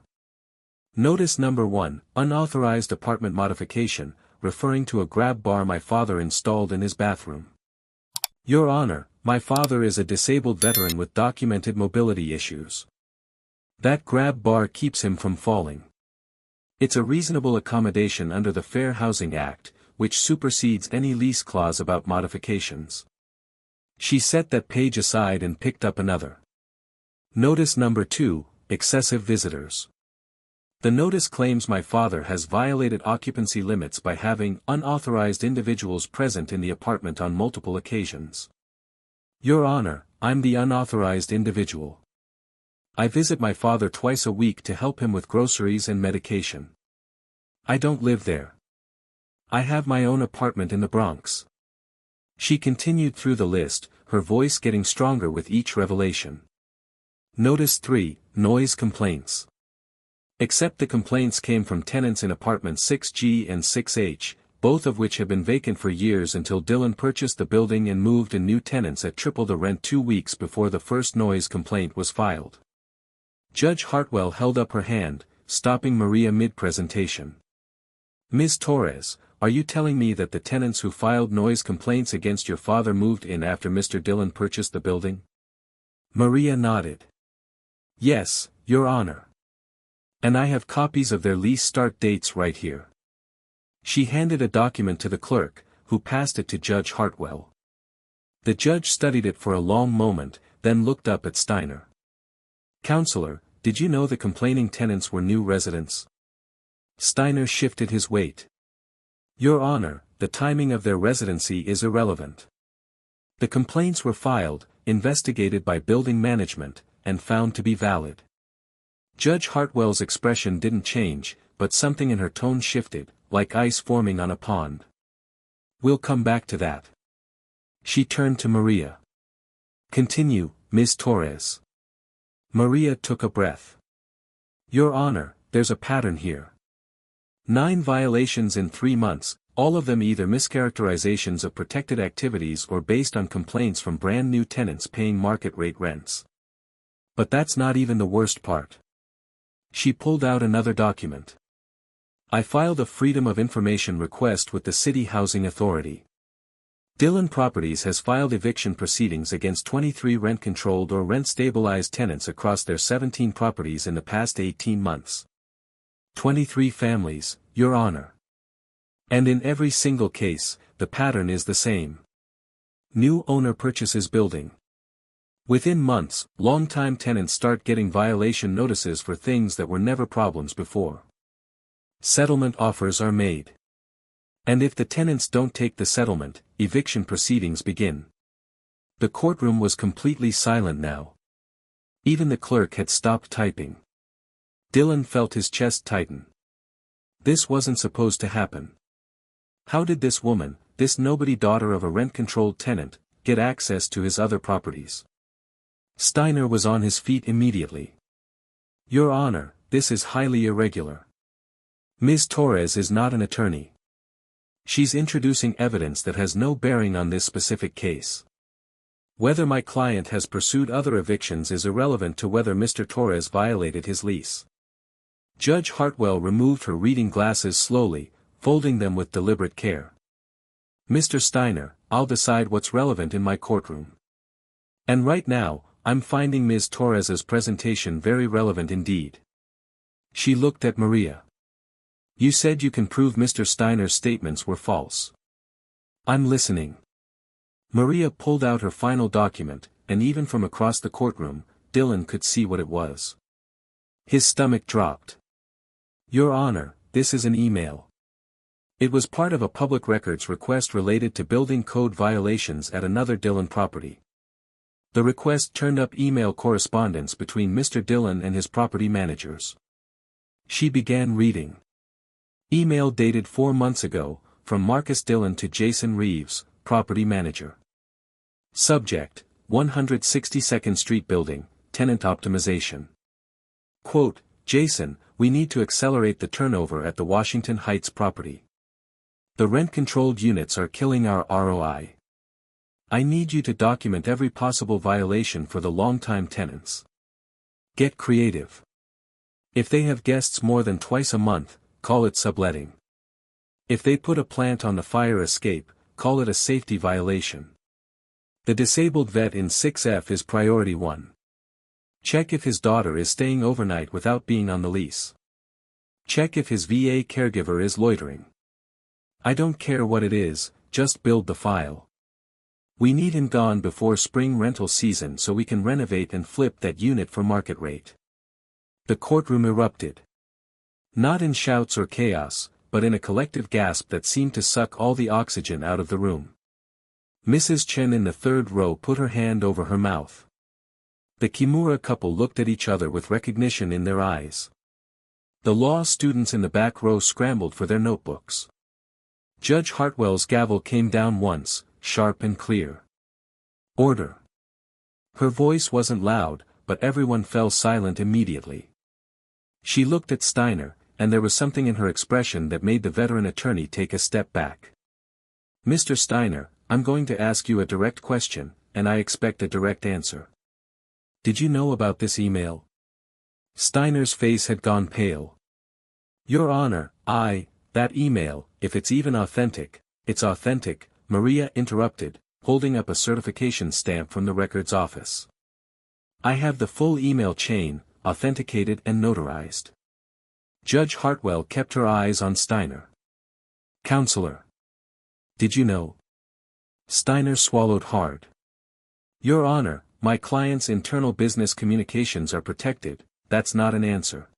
Notice number 1, unauthorized apartment modification, referring to a grab bar my father installed in his bathroom. Your Honor, my father is a disabled veteran with documented mobility issues. That grab bar keeps him from falling. It's a reasonable accommodation under the Fair Housing Act, which supersedes any lease clause about modifications. She set that page aside and picked up another. Notice number 2, excessive visitors. The notice claims my father has violated occupancy limits by having unauthorized individuals present in the apartment on multiple occasions. Your Honor, I'm the unauthorized individual. I visit my father twice a week to help him with groceries and medication. I don't live there. I have my own apartment in the Bronx. She continued through the list, her voice getting stronger with each revelation. Notice 3, noise complaints. Except the complaints came from tenants in apartments 6G and 6H, both of which had been vacant for years until Dillon purchased the building and moved in new tenants at triple the rent 2 weeks before the first noise complaint was filed. Judge Hartwell held up her hand, stopping Maria mid-presentation. Ms. Torres, are you telling me that the tenants who filed noise complaints against your father moved in after Mr. Dillon purchased the building? Maria nodded. Yes, Your Honor. And I have copies of their lease start dates right here. She handed a document to the clerk, who passed it to Judge Hartwell. The judge studied it for a long moment, then looked up at Steiner. Counselor, did you know the complaining tenants were new residents? Steiner shifted his weight. Your Honor, the timing of their residency is irrelevant. The complaints were filed, investigated by building management, and found to be valid. Judge Hartwell's expression didn't change, but something in her tone shifted, like ice forming on a pond. We'll come back to that. She turned to Maria. Continue, Ms. Torres. Maria took a breath. Your Honor, there's a pattern here. 9 violations in 3 months, all of them either mischaracterizations of protected activities or based on complaints from brand new tenants paying market rate rents. But that's not even the worst part. She pulled out another document. I filed a Freedom of Information request with the City Housing Authority. Dillon Properties has filed eviction proceedings against 23 rent-controlled or rent-stabilized tenants across their 17 properties in the past 18 months. 23 families, Your Honor. And in every single case, the pattern is the same. New owner purchases building. Within months, long-time tenants start getting violation notices for things that were never problems before. Settlement offers are made. And if the tenants don't take the settlement, eviction proceedings begin. The courtroom was completely silent now. Even the clerk had stopped typing. Dillon felt his chest tighten. This wasn't supposed to happen. How did this woman, this nobody daughter of a rent-controlled tenant, get access to his other properties? Steiner was on his feet immediately. Your Honor, this is highly irregular. Ms. Torres is not an attorney. She's introducing evidence that has no bearing on this specific case. Whether my client has pursued other evictions is irrelevant to whether Mr. Torres violated his lease. Judge Hartwell removed her reading glasses slowly, folding them with deliberate care. Mr. Steiner, I'll decide what's relevant in my courtroom. And right now, I'm finding Ms. Torres's presentation very relevant indeed. She looked at Maria. You said you can prove Mr. Steiner's statements were false. I'm listening. Maria pulled out her final document, and even from across the courtroom, Dillon could see what it was. His stomach dropped. Your Honor, this is an email. It was part of a public records request related to building code violations at another Dillon property. The request turned up email correspondence between Mr. Dillon and his property managers. She began reading. Email dated 4 months ago, from Marcus Dillon to Jason Reeves, property manager. Subject, 162nd Street Building, tenant optimization. Quote, Jason, we need to accelerate the turnover at the Washington Heights property. The rent-controlled units are killing our ROI. I need you to document every possible violation for the long-time tenants. Get creative. If they have guests more than twice a month, call it subletting. If they put a plant on the fire escape, call it a safety violation. The disabled vet in 6F is priority 1. Check if his daughter is staying overnight without being on the lease. Check if his VA caregiver is loitering. I don't care what it is, just build the file. We need him gone before spring rental season so we can renovate and flip that unit for market rate. The courtroom erupted. Not in shouts or chaos, but in a collective gasp that seemed to suck all the oxygen out of the room. Mrs. Chen in the third row put her hand over her mouth. The Kimura couple looked at each other with recognition in their eyes. The law students in the back row scrambled for their notebooks. Judge Hartwell's gavel came down once, sharp and clear. Order. Her voice wasn't loud, but everyone fell silent immediately. She looked at Steiner, and there was something in her expression that made the veteran attorney take a step back. Mr. Steiner, I'm going to ask you a direct question, and I expect a direct answer. Did you know about this email? Steiner's face had gone pale. Your Honor, that email, if it's even authentic, it's authentic, Maria interrupted, holding up a certification stamp from the records office. I have the full email chain, authenticated and notarized. Judge Hartwell kept her eyes on Steiner. Counselor. Did you know? Steiner swallowed hard. Your Honor, my client's internal business communications are protected, that's not an answer.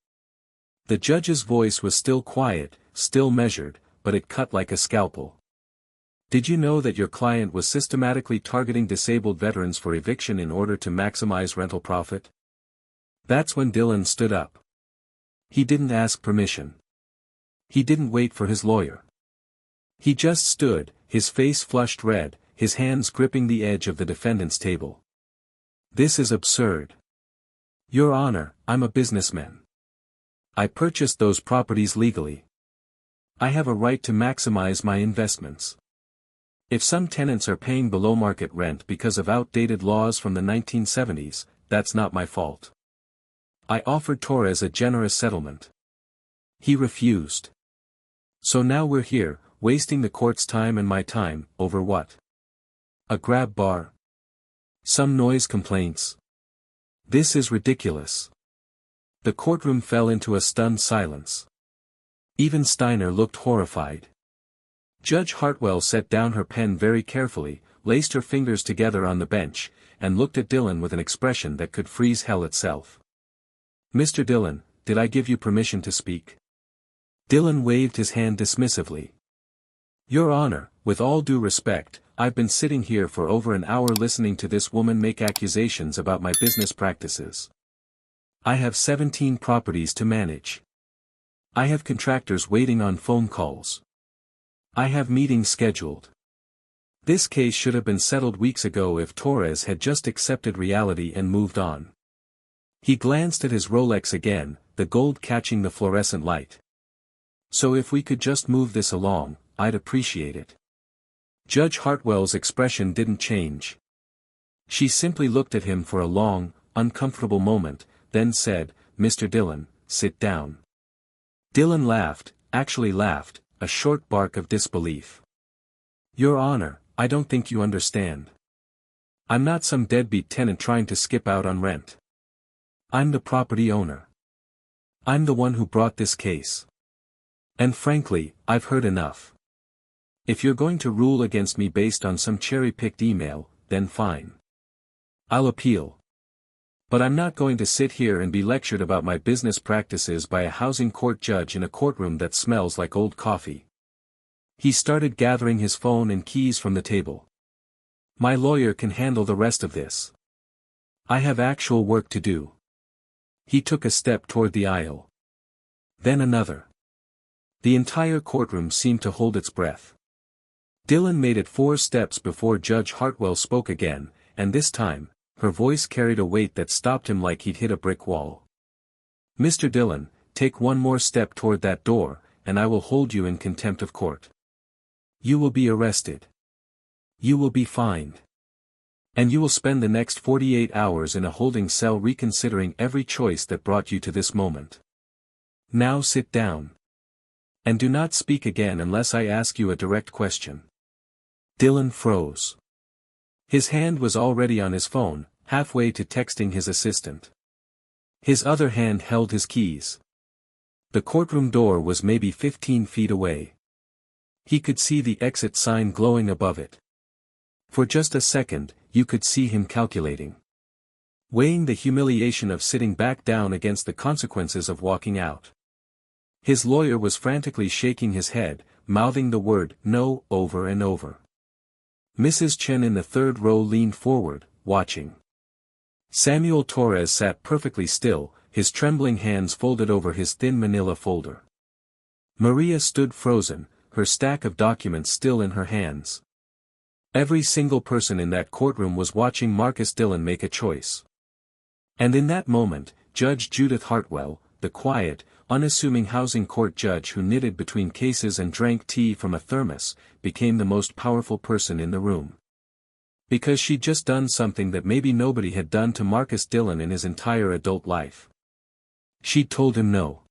The judge's voice was still quiet, still measured, but it cut like a scalpel. Did you know that your client was systematically targeting disabled veterans for eviction in order to maximize rental profit? That's when Dylan stood up. He didn't ask permission. He didn't wait for his lawyer. He just stood, his face flushed red, his hands gripping the edge of the defendant's table. This is absurd. Your Honor, I'm a businessman. I purchased those properties legally. I have a right to maximize my investments. If some tenants are paying below market rent because of outdated laws from the 1970s, that's not my fault. I offered Torres a generous settlement. He refused. So now we're here, wasting the court's time and my time, over what? A grab bar? Some noise complaints? This is ridiculous. The courtroom fell into a stunned silence. Even Steiner looked horrified. Judge Hartwell set down her pen very carefully, laced her fingers together on the bench, and looked at Dylan with an expression that could freeze hell itself. Mr. Dylan, did I give you permission to speak? Dylan waved his hand dismissively. Your Honor, with all due respect, I've been sitting here for over an hour listening to this woman make accusations about my business practices. I have 17 properties to manage. I have contractors waiting on phone calls. I have meetings scheduled. This case should have been settled weeks ago if Torres had just accepted reality and moved on. He glanced at his Rolex again, the gold catching the fluorescent light. So if we could just move this along, I'd appreciate it. Judge Hartwell's expression didn't change. She simply looked at him for a long, uncomfortable moment, then said, Mr. Dylan, sit down. Dylan laughed, actually laughed, a short bark of disbelief. Your Honor, I don't think you understand. I'm not some deadbeat tenant trying to skip out on rent. I'm the property owner. I'm the one who brought this case. And frankly, I've heard enough. If you're going to rule against me based on some cherry-picked email, then fine. I'll appeal. But I'm not going to sit here and be lectured about my business practices by a housing court judge in a courtroom that smells like old coffee. He started gathering his phone and keys from the table. My lawyer can handle the rest of this. I have actual work to do. He took a step toward the aisle. Then another. The entire courtroom seemed to hold its breath. Dylan made it 4 steps before Judge Hartwell spoke again, and this time, her voice carried a weight that stopped him like he'd hit a brick wall. Mr. Dylan, take one more step toward that door, and I will hold you in contempt of court. You will be arrested. You will be fined. And you will spend the next 48 hours in a holding cell reconsidering every choice that brought you to this moment. Now sit down. And do not speak again unless I ask you a direct question. Dylan froze. His hand was already on his phone, halfway to texting his assistant. His other hand held his keys. The courtroom door was maybe 15 feet away. He could see the exit sign glowing above it. For just a second, you could see him calculating. Weighing the humiliation of sitting back down against the consequences of walking out. His lawyer was frantically shaking his head, mouthing the word "no" over and over. Mrs. Chen in the third row leaned forward, watching. Samuel Torres sat perfectly still, his trembling hands folded over his thin manila folder. Maria stood frozen, her stack of documents still in her hands. Every single person in that courtroom was watching Marcus Dillon make a choice. And in that moment, Judge Judith Hartwell, the quiet, unassuming housing court judge who knitted between cases and drank tea from a thermos, became the most powerful person in the room. Because she'd just done something that maybe nobody had done to Marcus Dillon in his entire adult life. She'd told him no.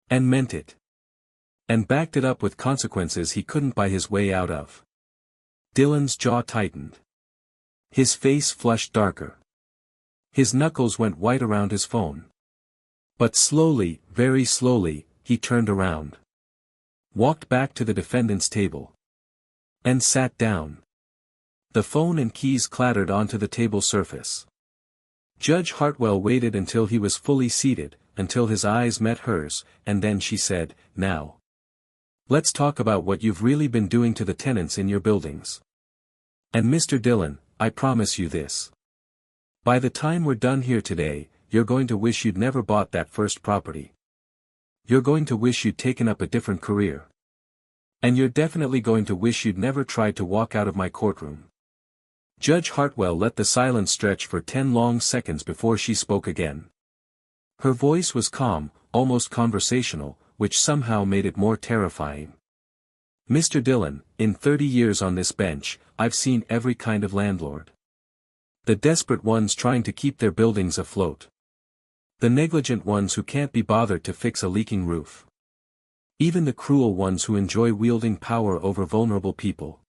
And meant it. And backed it up with consequences he couldn't buy his way out of. Dillon's jaw tightened. His face flushed darker. His knuckles went white around his phone. But slowly, very slowly, he turned around. Walked back to the defendant's table. And sat down. The phone and keys clattered onto the table surface. Judge Hartwell waited until he was fully seated, until his eyes met hers, and then she said, "Now. Let's talk about what you've really been doing to the tenants in your buildings. And Mr. Dillon, I promise you this. By the time we're done here today, you're going to wish you'd never bought that first property. You're going to wish you'd taken up a different career. And you're definitely going to wish you'd never tried to walk out of my courtroom." Judge Hartwell let the silence stretch for 10 long seconds before she spoke again. Her voice was calm, almost conversational, which somehow made it more terrifying. "Mr. Dillon, in 30 years on this bench, I've seen every kind of landlord. The desperate ones trying to keep their buildings afloat. The negligent ones who can't be bothered to fix a leaking roof. Even the cruel ones who enjoy wielding power over vulnerable people.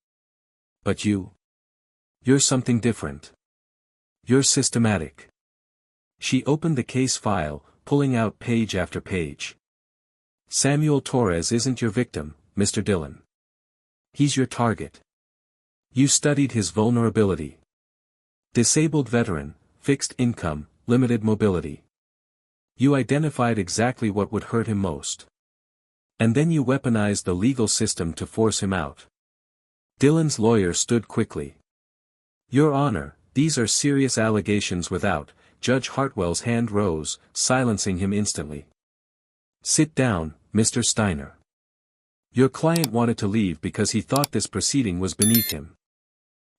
But you're something different. You're systematic." She opened the case file, pulling out page after page. "Samuel Torres isn't your victim, Mr. Dillon. He's your target. You studied his vulnerability. Disabled veteran, fixed income, limited mobility. You identified exactly what would hurt him most. And then you weaponized the legal system to force him out." Dillon's lawyer stood quickly. "Your Honor, these are serious allegations without." Judge Hartwell's hand rose, silencing him instantly. "Sit down, Mr. Steiner. Your client wanted to leave because he thought this proceeding was beneath him.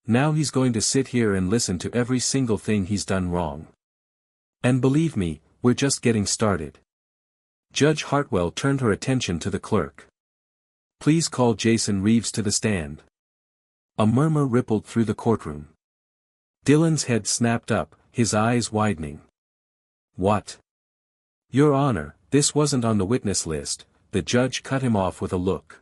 Now he's going to sit here and listen to every single thing he's done wrong. And believe me, we're just getting started." Judge Hartwell turned her attention to the clerk. "Please call Jason Reeves to the stand." A murmur rippled through the courtroom. Dillon's head snapped up, his eyes widening. "What?" "Your Honor, this wasn't on the witness list," the judge cut him off with a look.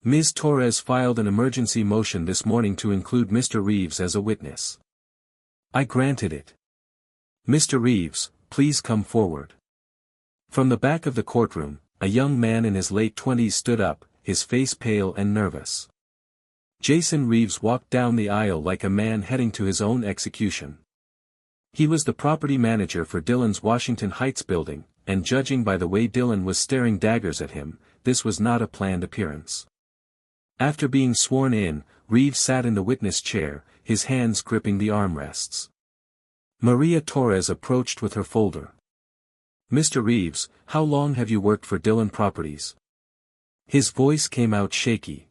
"Ms. Torres filed an emergency motion this morning to include Mr. Reeves as a witness. I granted it. Mr. Reeves, please come forward." From the back of the courtroom, a young man in his late 20s stood up, his face pale and nervous. Jason Reeves walked down the aisle like a man heading to his own execution. He was the property manager for Dillon's Washington Heights building, and judging by the way Dillon was staring daggers at him, this was not a planned appearance. After being sworn in, Reeves sat in the witness chair, his hands gripping the armrests. Maria Torres approached with her folder. "Mr. Reeves, how long have you worked for Dillon Properties?" His voice came out shaky.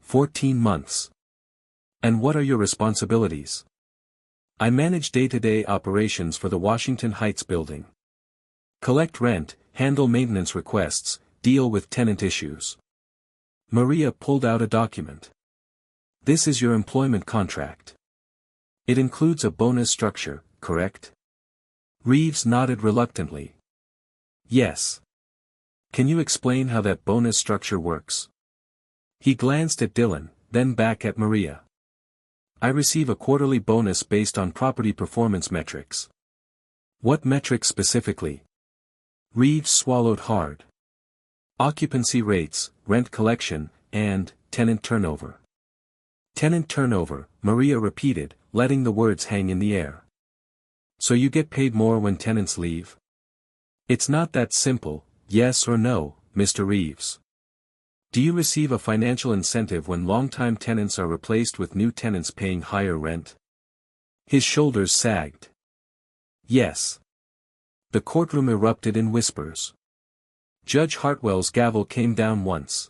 14 months. "And what are your responsibilities?" "I manage day-to-day operations for the Washington Heights building. Collect rent, handle maintenance requests, deal with tenant issues." Maria pulled out a document. This is your employment contract. It includes a bonus structure, correct? Reeves nodded reluctantly. Yes. Can you explain how that bonus structure works? He glanced at Dylan, then back at Maria. I receive a quarterly bonus based on property performance metrics. What metrics specifically? Reeves swallowed hard. Occupancy rates, rent collection, and tenant turnover. Tenant turnover, Maria repeated, letting the words hang in the air. So you get paid more when tenants leave? It's not that simple, yes or no, Mr. Reeves. Do you receive a financial incentive when long-time tenants are replaced with new tenants paying higher rent? His shoulders sagged. Yes. The courtroom erupted in whispers. Judge Hartwell's gavel came down once.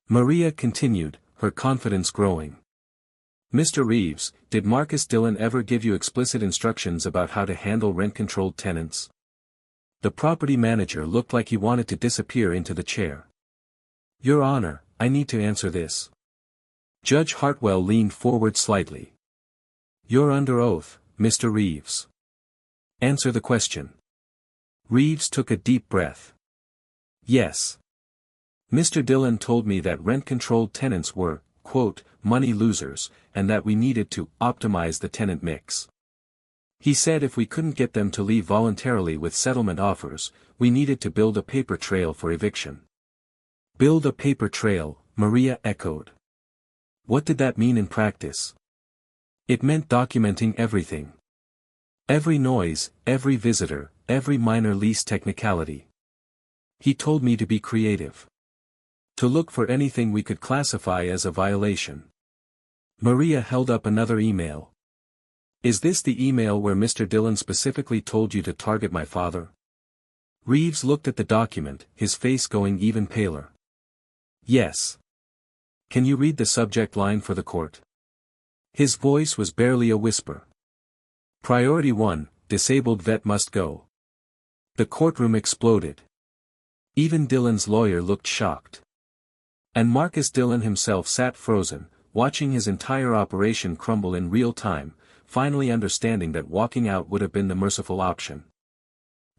Maria continued, her confidence growing. Mr. Reeves, did Marcus Dillon ever give you explicit instructions about how to handle rent-controlled tenants? The property manager looked like he wanted to disappear into the chair. Your Honor, I need to answer this. Judge Hartwell leaned forward slightly. You're under oath, Mr. Reeves. Answer the question. Reeves took a deep breath. Yes. Mr. Dillon told me that rent-controlled tenants were, quote, money losers, and that we needed to optimize the tenant mix. He said if we couldn't get them to leave voluntarily with settlement offers, we needed to build a paper trail for eviction. Build a paper trail, Maria echoed. What did that mean in practice? It meant documenting everything. Every noise, every visitor, every minor lease technicality. He told me to be creative. To look for anything we could classify as a violation. Maria held up another email. Is this the email where Mr. Dillon specifically told you to target my father? Reeves looked at the document, his face going even paler. Yes. Can you read the subject line for the court? His voice was barely a whisper. Priority 1, disabled vet must go. The courtroom exploded. Even Dillon's lawyer looked shocked. And Marcus Dillon himself sat frozen, watching his entire operation crumble in real time, finally understanding that walking out would have been the merciful option.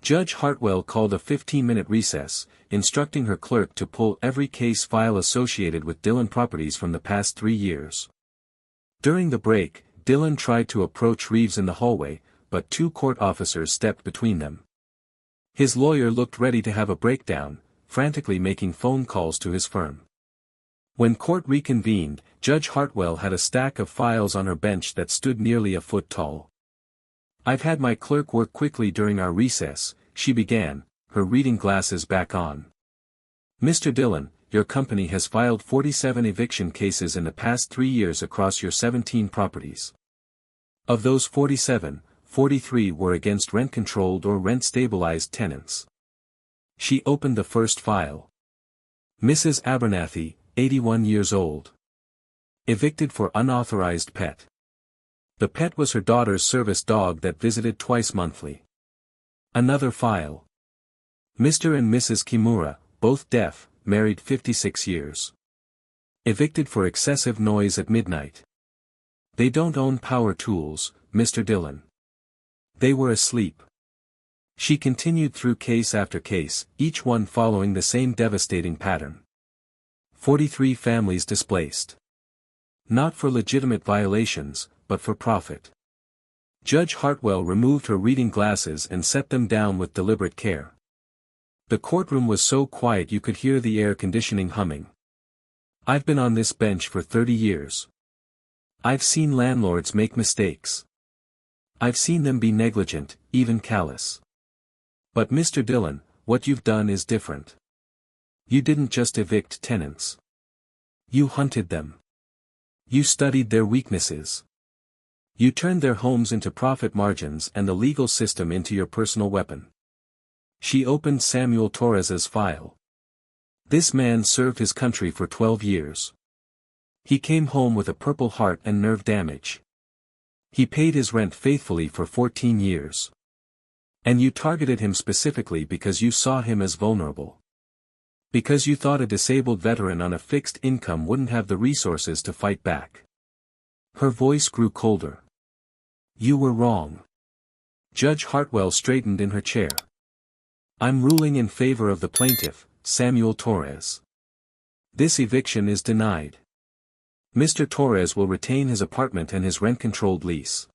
Judge Hartwell called a 15-minute recess, instructing her clerk to pull every case file associated with Dillon properties from the past 3 years. During the break, Dillon tried to approach Reeves in the hallway, but 2 court officers stepped between them. His lawyer looked ready to have a breakdown, frantically making phone calls to his firm. When court reconvened, Judge Hartwell had a stack of files on her bench that stood nearly a foot tall. I've had my clerk work quickly during our recess, she began, her reading glasses back on. Mr. Dillon, your company has filed 47 eviction cases in the past 3 years across your 17 properties. Of those 47, 43 were against rent-controlled or rent-stabilized tenants. She opened the first file. Mrs. Abernathy, 81 years old. Evicted for unauthorized pet. The pet was her daughter's service dog that visited twice monthly. Another file. Mr. and Mrs. Kimura, both deaf, married 56 years. Evicted for excessive noise at midnight. They don't own power tools, Mr. Dillon. They were asleep. She continued through case after case, each one following the same devastating pattern. 43 families displaced. Not for legitimate violations, but for profit. Judge Hartwell removed her reading glasses and set them down with deliberate care. The courtroom was so quiet you could hear the air conditioning humming. I've been on this bench for 30 years. I've seen landlords make mistakes. I've seen them be negligent, even callous. But Mr. Dillon, what you've done is different. You didn't just evict tenants. You hunted them. You studied their weaknesses. You turned their homes into profit margins and the legal system into your personal weapon. She opened Samuel Torres's file. This man served his country for 12 years. He came home with a Purple Heart and nerve damage. He paid his rent faithfully for 14 years. And you targeted him specifically because you saw him as vulnerable. Because you thought a disabled veteran on a fixed income wouldn't have the resources to fight back. Her voice grew colder. You were wrong. Judge Hartwell straightened in her chair. I'm ruling in favor of the plaintiff, Samuel Torres. This eviction is denied. Mr. Torres will retain his apartment and his rent-controlled lease.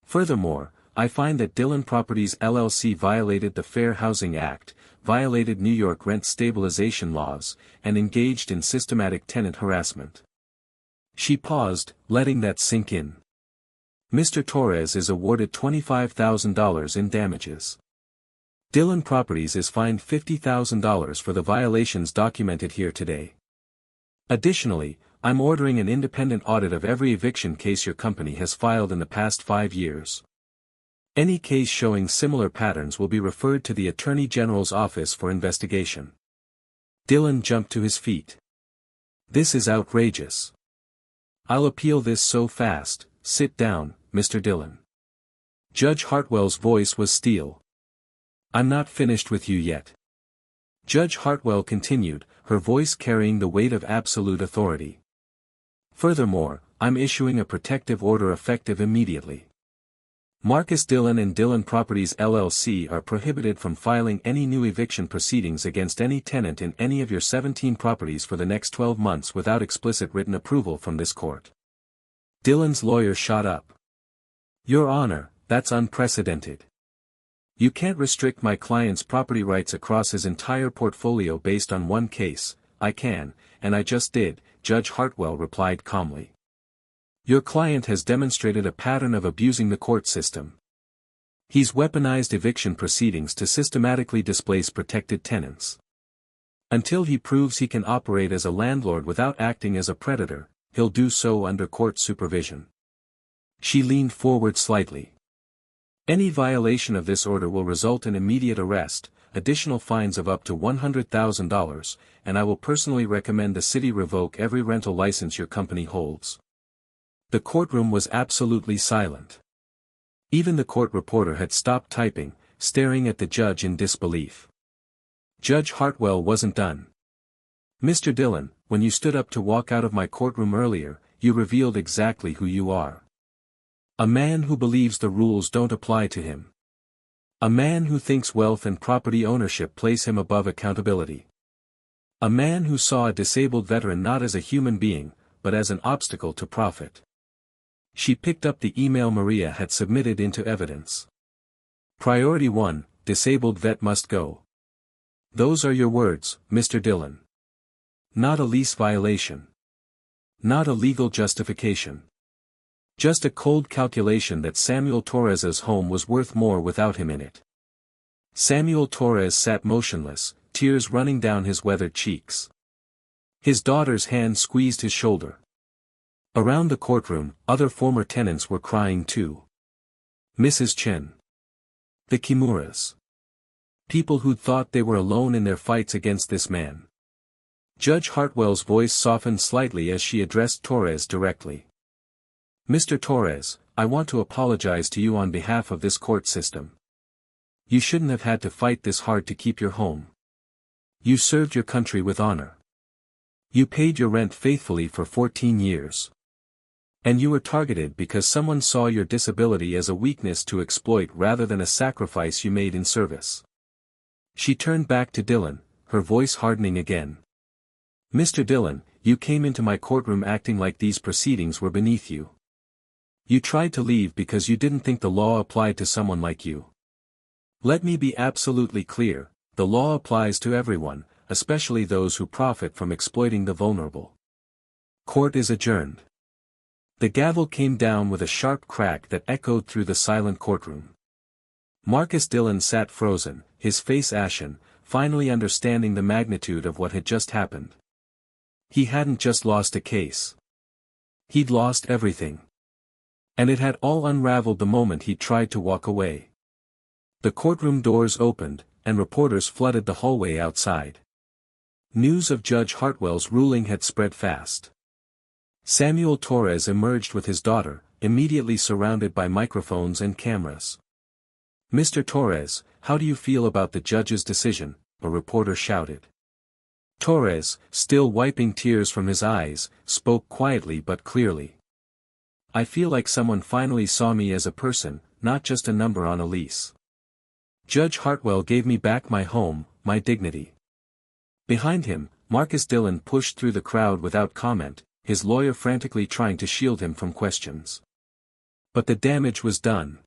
Furthermore, I find that Dillon Properties LLC violated the Fair Housing Act, violated New York rent stabilization laws, and engaged in systematic tenant harassment. She paused, letting that sink in. Mr. Torres is awarded $25,000 in damages. Dillon Properties is fined $50,000 for the violations documented here today. Additionally, I'm ordering an independent audit of every eviction case your company has filed in the past 5 years. Any case showing similar patterns will be referred to the Attorney General's office for investigation. Dillon jumped to his feet. This is outrageous. I'll appeal this so fast. Sit down, Mr. Dillon. Judge Hartwell's voice was steel. I'm not finished with you yet. Judge Hartwell continued, her voice carrying the weight of absolute authority. Furthermore, I'm issuing a protective order effective immediately. Marcus Dillon and Dillon Properties LLC are prohibited from filing any new eviction proceedings against any tenant in any of your 17 properties for the next 12 months without explicit written approval from this court. Dillon's lawyer shot up. Your Honor, that's unprecedented. You can't restrict my client's property rights across his entire portfolio based on one case. I can, and I just did, Judge Hartwell replied calmly. Your client has demonstrated a pattern of abusing the court system. He's weaponized eviction proceedings to systematically displace protected tenants. Until he proves he can operate as a landlord without acting as a predator, he'll do so under court supervision. She leaned forward slightly. Any violation of this order will result in immediate arrest, additional fines of up to $100,000, and I will personally recommend the city revoke every rental license your company holds. The courtroom was absolutely silent. Even the court reporter had stopped typing, staring at the judge in disbelief. Judge Hartwell wasn't done. Mr. Dillon, when you stood up to walk out of my courtroom earlier, you revealed exactly who you are. A man who believes the rules don't apply to him. A man who thinks wealth and property ownership place him above accountability. A man who saw a disabled veteran not as a human being, but as an obstacle to profit. She picked up the email Maria had submitted into evidence. Priority 1, disabled vet must go. Those are your words, Mr. Dillon. Not a lease violation. Not a legal justification. Just a cold calculation that Samuel Torres's home was worth more without him in it. Samuel Torres sat motionless, tears running down his weathered cheeks. His daughter's hand squeezed his shoulder. Around the courtroom, other former tenants were crying too. Mrs. Chen. The Kimuras. People who'd thought they were alone in their fights against this man. Judge Hartwell's voice softened slightly as she addressed Torres directly. Mr. Torres, I want to apologize to you on behalf of this court system. You shouldn't have had to fight this hard to keep your home. You served your country with honor. You paid your rent faithfully for 14 years. And you were targeted because someone saw your disability as a weakness to exploit rather than a sacrifice you made in service. She turned back to Dillon, her voice hardening again. Mr. Dillon, you came into my courtroom acting like these proceedings were beneath you. You tried to leave because you didn't think the law applied to someone like you. Let me be absolutely clear, the law applies to everyone, especially those who profit from exploiting the vulnerable. Court is adjourned. The gavel came down with a sharp crack that echoed through the silent courtroom. Marcus Dillon sat frozen, his face ashen, finally understanding the magnitude of what had just happened. He hadn't just lost a case. He'd lost everything. And it had all unraveled the moment he tried to walk away. The courtroom doors opened, and reporters flooded the hallway outside. News of Judge Hartwell's ruling had spread fast. Samuel Torres emerged with his daughter, immediately surrounded by microphones and cameras. Mr. Torres, how do you feel about the judge's decision? A reporter shouted. Torres, still wiping tears from his eyes, spoke quietly but clearly. "I feel like someone finally saw me as a person, not just a number on a lease. Judge Hartwell gave me back my home, my dignity." Behind him, Marcus Dillon pushed through the crowd without comment, his lawyer frantically trying to shield him from questions. But the damage was done.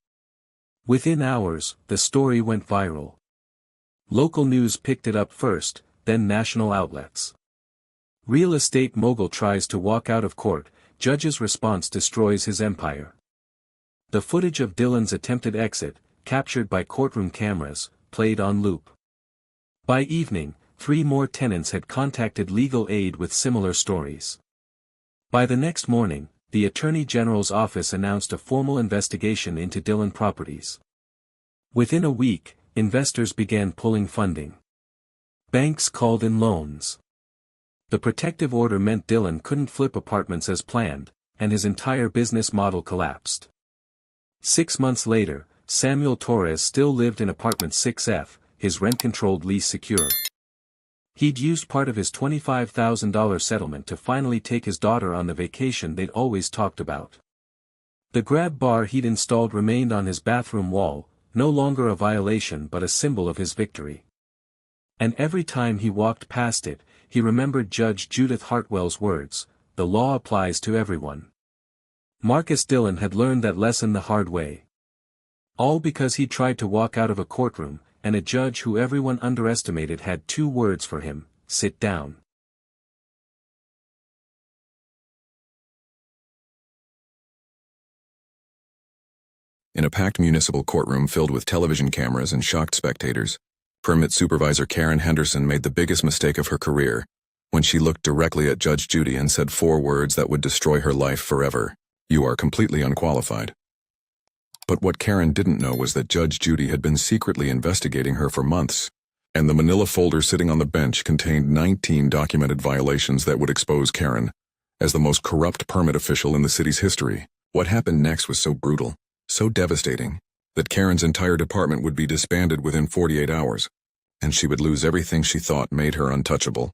Within hours, the story went viral. Local news picked it up first, then national outlets. Real estate mogul tries to walk out of court, judge's response destroys his empire. The footage of Dillon's attempted exit, captured by courtroom cameras, played on loop. By evening, 3 more tenants had contacted legal aid with similar stories. By the next morning, the Attorney General's office announced a formal investigation into Dillon properties. Within a week, investors began pulling funding. Banks called in loans. The protective order meant Dillon couldn't flip apartments as planned, and his entire business model collapsed. 6 months later, Samuel Torres still lived in apartment 6F, his rent-controlled lease secure. He'd used part of his $25,000 settlement to finally take his daughter on the vacation they'd always talked about. The grab bar he'd installed remained on his bathroom wall, no longer a violation but a symbol of his victory. And every time he walked past it, he remembered Judge Judith Hartwell's words, "The law applies to everyone." Marcus Dillon had learned that lesson the hard way. All because he tried to walk out of a courtroom, and a judge who everyone underestimated had 2 words for him: sit down. In a packed municipal courtroom filled with television cameras and shocked spectators, Permit Supervisor Karen Henderson made the biggest mistake of her career, when she looked directly at Judge Judy and said 4 words that would destroy her life forever: "You are completely unqualified." But what Karen didn't know was that Judge Judy had been secretly investigating her for months, and the manila folder sitting on the bench contained 19 documented violations that would expose Karen as the most corrupt permit official in the city's history. What happened next was so brutal, so devastating, that Karen's entire department would be disbanded within 48 hours, and she would lose everything she thought made her untouchable.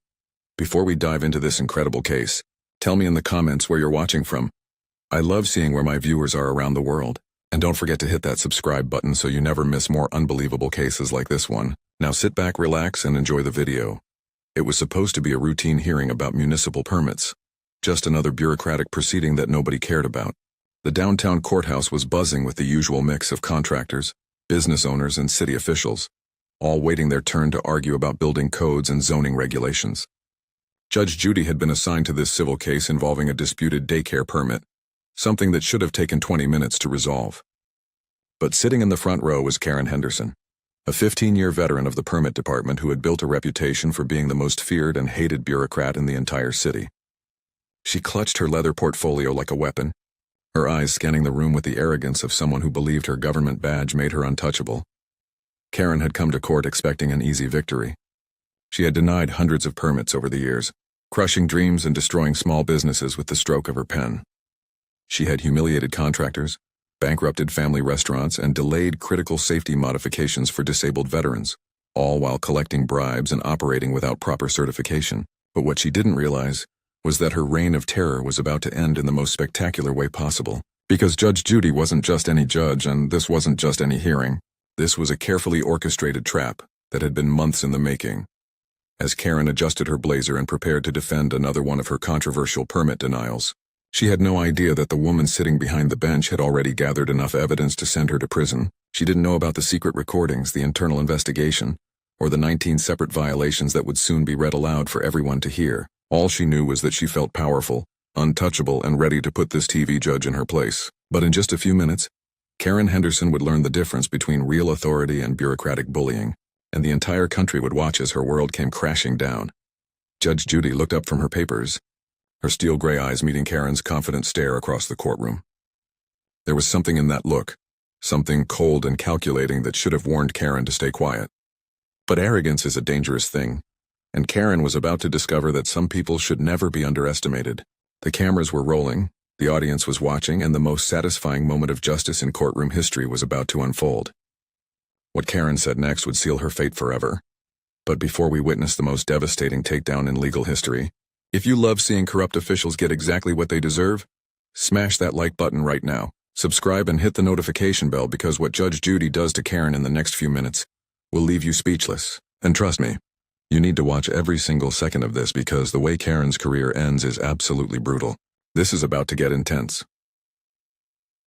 Before we dive into this incredible case, tell me in the comments where you're watching from. I love seeing where my viewers are around the world. And don't forget to hit that subscribe button so you never miss more unbelievable cases like this one. Now sit back, relax, and enjoy the video. It was supposed to be a routine hearing about municipal permits. Just another bureaucratic proceeding that nobody cared about. The downtown courthouse was buzzing with the usual mix of contractors, business owners, and city officials, all waiting their turn to argue about building codes and zoning regulations. Judge Judy had been assigned to this civil case involving a disputed daycare permit, something that should have taken 20 minutes to resolve. But sitting in the front row was Karen Henderson, a 15-year veteran of the permit department who had built a reputation for being the most feared and hated bureaucrat in the entire city. She clutched her leather portfolio like a weapon, her eyes scanning the room with the arrogance of someone who believed her government badge made her untouchable. Karen had come to court expecting an easy victory. She had denied hundreds of permits over the years, crushing dreams and destroying small businesses with the stroke of her pen. She had humiliated contractors, bankrupted family restaurants, and delayed critical safety modifications for disabled veterans, all while collecting bribes and operating without proper certification. But what she didn't realize was that her reign of terror was about to end in the most spectacular way possible. Because Judge Judy wasn't just any judge, and this wasn't just any hearing. This was a carefully orchestrated trap that had been months in the making. As Karen adjusted her blazer and prepared to defend another one of her controversial permit denials, she had no idea that the woman sitting behind the bench had already gathered enough evidence to send her to prison. She didn't know about the secret recordings, the internal investigation, or the 19 separate violations that would soon be read aloud for everyone to hear. All she knew was that she felt powerful, untouchable, and ready to put this TV judge in her place. But in just a few minutes, Karen Henderson would learn the difference between real authority and bureaucratic bullying, and the entire country would watch as her world came crashing down. Judge Judy looked up from her papers, her steel gray eyes meeting Karen's confident stare across the courtroom. There was something in that look, something cold and calculating that should have warned Karen to stay quiet. But arrogance is a dangerous thing, and Karen was about to discover that some people should never be underestimated. The cameras were rolling, the audience was watching, and the most satisfying moment of justice in courtroom history was about to unfold. What Karen said next would seal her fate forever. But before we witness the most devastating takedown in legal history, if you love seeing corrupt officials get exactly what they deserve, smash that like button right now. Subscribe and hit the notification bell because what Judge Judy does to Karen in the next few minutes will leave you speechless. And trust me, you need to watch every single second of this because the way Karen's career ends is absolutely brutal. This is about to get intense.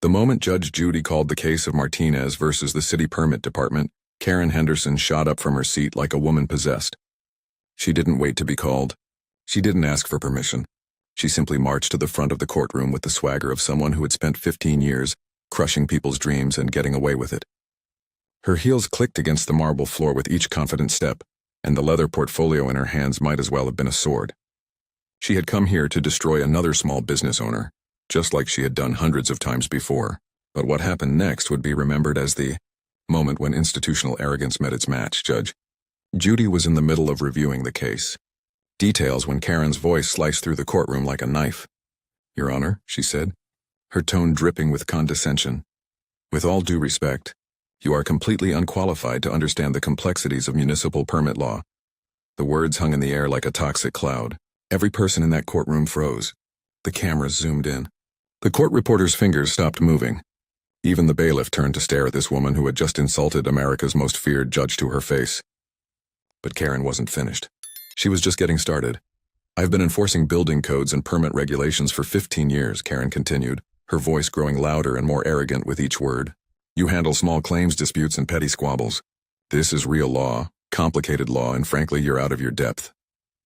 The moment Judge Judy called the case of Martinez versus the City Permit Department, Karen Henderson shot up from her seat like a woman possessed. She didn't wait to be called. She didn't ask for permission. She simply marched to the front of the courtroom with the swagger of someone who had spent 15 years crushing people's dreams and getting away with it. Her heels clicked against the marble floor with each confident step, and the leather portfolio in her hands might as well have been a sword. She had come here to destroy another small business owner, just like she had done hundreds of times before. But what happened next would be remembered as the moment when institutional arrogance met its match. Judge Judy was in the middle of reviewing the case. Details when Karen's voice sliced through the courtroom like a knife. "Your Honor," she said, her tone dripping with condescension. "With all due respect, you are completely unqualified to understand the complexities of municipal permit law." The words hung in the air like a toxic cloud. Every person in that courtroom froze. The cameras zoomed in. The court reporter's fingers stopped moving. Even the bailiff turned to stare at this woman who had just insulted America's most feared judge to her face. But Karen wasn't finished. She was just getting started. "I've been enforcing building codes and permit regulations for 15 years, Karen continued, her voice growing louder and more arrogant with each word. "You handle small claims disputes and petty squabbles. This is real law, complicated law, and frankly, you're out of your depth."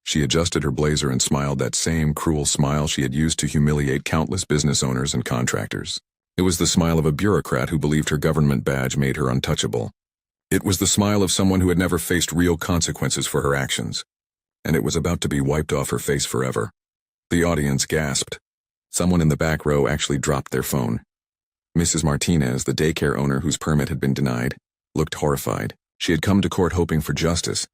She adjusted her blazer and smiled that same cruel smile she had used to humiliate countless business owners and contractors. It was the smile of a bureaucrat who believed her government badge made her untouchable. It was the smile of someone who had never faced real consequences for her actions. And it was about to be wiped off her face forever. The audience gasped. Someone in the back row actually dropped their phone. Mrs. Martinez, the daycare owner whose permit had been denied, looked horrified. She had come to court hoping for justice,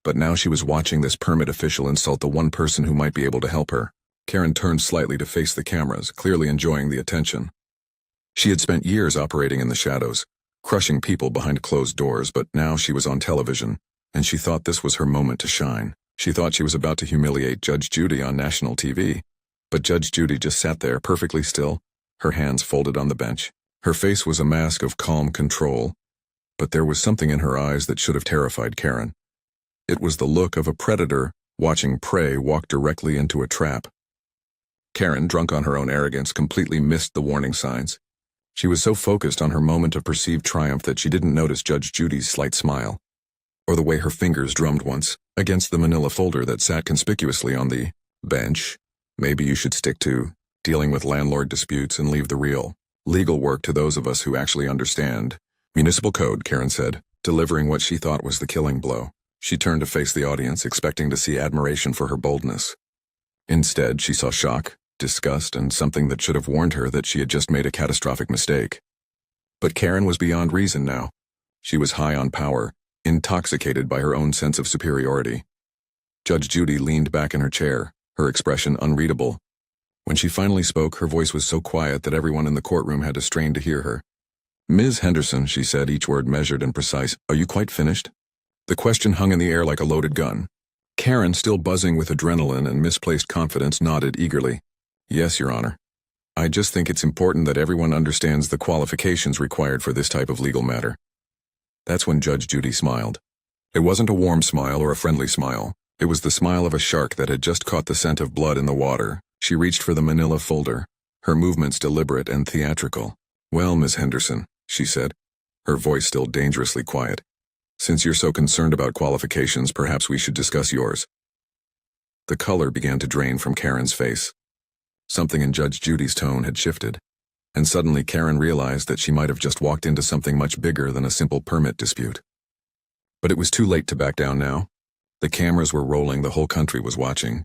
but now she was watching this permit official insult the one person who might be able to help her. Karen turned slightly to face the cameras, clearly enjoying the attention. She had spent years operating in the shadows, crushing people behind closed doors, but now she was on television, and she thought this was her moment to shine. She thought she was about to humiliate Judge Judy on national TV, but Judge Judy just sat there perfectly still, her hands folded on the bench. Her face was a mask of calm control, but there was something in her eyes that should have terrified Karen. It was the look of a predator watching prey walk directly into a trap. Karen, drunk on her own arrogance, completely missed the warning signs. She was so focused on her moment of perceived triumph that she didn't notice Judge Judy's slight smile, or the way her fingers drummed once against the manila folder that sat conspicuously on the bench. "Maybe you should stick to dealing with landlord disputes and leave the real legal work to those of us who actually understand municipal code," Karen said, delivering what she thought was the killing blow. She turned to face the audience, expecting to see admiration for her boldness. Instead, she saw shock, disgust, and something that should have warned her that she had just made a catastrophic mistake. But Karen was beyond reason now. She was high on power, intoxicated by her own sense of superiority. Judge Judy leaned back in her chair, her expression unreadable. When she finally spoke, her voice was so quiet that everyone in the courtroom had to strain to hear her. "Ms. Henderson," she said, each word measured and precise, "are you quite finished?" The question hung in the air like a loaded gun. Karen, still buzzing with adrenaline and misplaced confidence, nodded eagerly. "Yes, Your Honor. I just think it's important that everyone understands the qualifications required for this type of legal matter." That's when Judge Judy smiled. It wasn't a warm smile or a friendly smile. It was the smile of a shark that had just caught the scent of blood in the water. She reached for the manila folder, her movements deliberate and theatrical. "Well, Miss Henderson," she said, her voice still dangerously quiet, "since you're so concerned about qualifications, perhaps we should discuss yours." The color began to drain from Karen's face. Something in Judge Judy's tone had shifted, and suddenly Karen realized that she might have just walked into something much bigger than a simple permit dispute. But it was too late to back down now. The cameras were rolling, the whole country was watching,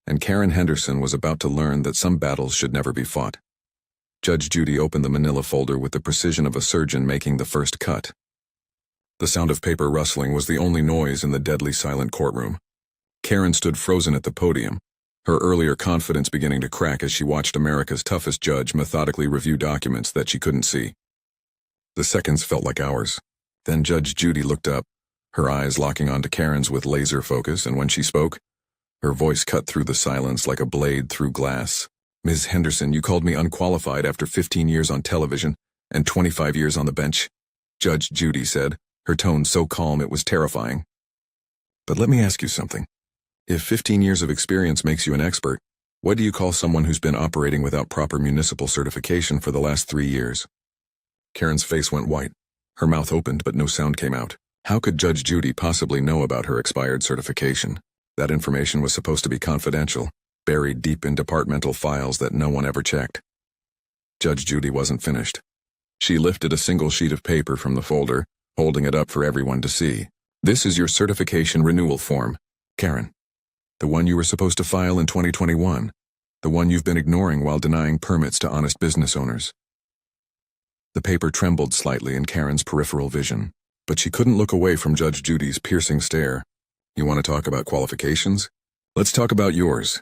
and Karen Henderson was about to learn that some battles should never be fought. Judge Judy opened the manila folder with the precision of a surgeon making the first cut. The sound of paper rustling was the only noise in the deadly silent courtroom. Karen stood frozen at the podium, her earlier confidence beginning to crack as she watched America's toughest judge methodically review documents that she couldn't see. The seconds felt like hours. Then Judge Judy looked up, her eyes locking onto Karen's with laser focus, and when she spoke, her voice cut through the silence like a blade through glass. "Ms. Henderson, you called me unqualified after 15 years on television and 25 years on the bench," Judge Judy said, her tone so calm it was terrifying. "But let me ask you something. If 15 years of experience makes you an expert, what do you call someone who's been operating without proper municipal certification for the last 3 years?" Karen's face went white. Her mouth opened, but no sound came out. How could Judge Judy possibly know about her expired certification? That information was supposed to be confidential, buried deep in departmental files that no one ever checked. Judge Judy wasn't finished. She lifted a single sheet of paper from the folder, holding it up for everyone to see. "This is your certification renewal form, Karen. The one you were supposed to file in 2021. The one you've been ignoring while denying permits to honest business owners." The paper trembled slightly in Karen's peripheral vision, but she couldn't look away from Judge Judy's piercing stare. "You want to talk about qualifications? Let's talk about yours."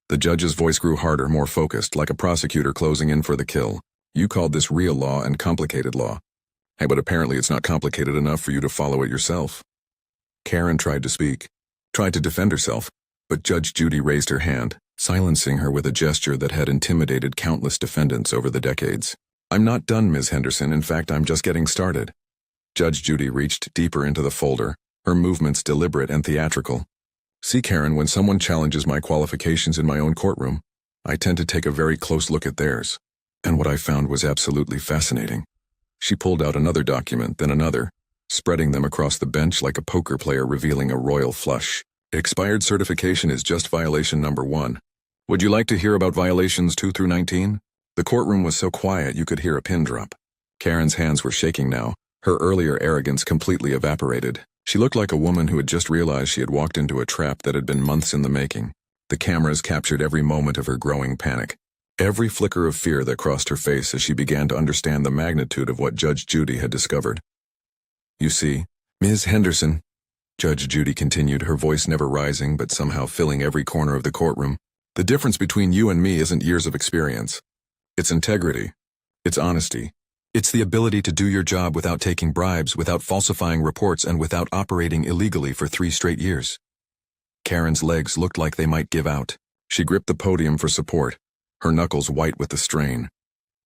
The judge's voice grew harder, more focused, like a prosecutor closing in for the kill. "You called this real law and complicated law. Hey, but apparently it's not complicated enough for you to follow it yourself." Karen tried to speak, tried to defend herself, but Judge Judy raised her hand, silencing her with a gesture that had intimidated countless defendants over the decades. "I'm not done, Ms. Henderson. In fact, I'm just getting started." Judge Judy reached deeper into the folder, her movements deliberate and theatrical. "See, Karen, when someone challenges my qualifications in my own courtroom, I tend to take a very close look at theirs. And what I found was absolutely fascinating." She pulled out another document, then another, spreading them across the bench like a poker player revealing a royal flush. "Expired certification is just violation number 1. Would you like to hear about violations 2 through 19? The courtroom was so quiet you could hear a pin drop. Karen's hands were shaking now, her earlier arrogance completely evaporated. She looked like a woman who had just realized she had walked into a trap that had been months in the making. The cameras captured every moment of her growing panic, every flicker of fear that crossed her face as she began to understand the magnitude of what Judge Judy had discovered. "You see, Ms. Henderson," Judge Judy continued, her voice never rising but somehow filling every corner of the courtroom, "the difference between you and me isn't years of experience. It's integrity. It's honesty. It's the ability to do your job without taking bribes, without falsifying reports, and without operating illegally for 3 straight years." Karen's legs looked like they might give out. She gripped the podium for support, her knuckles white with the strain.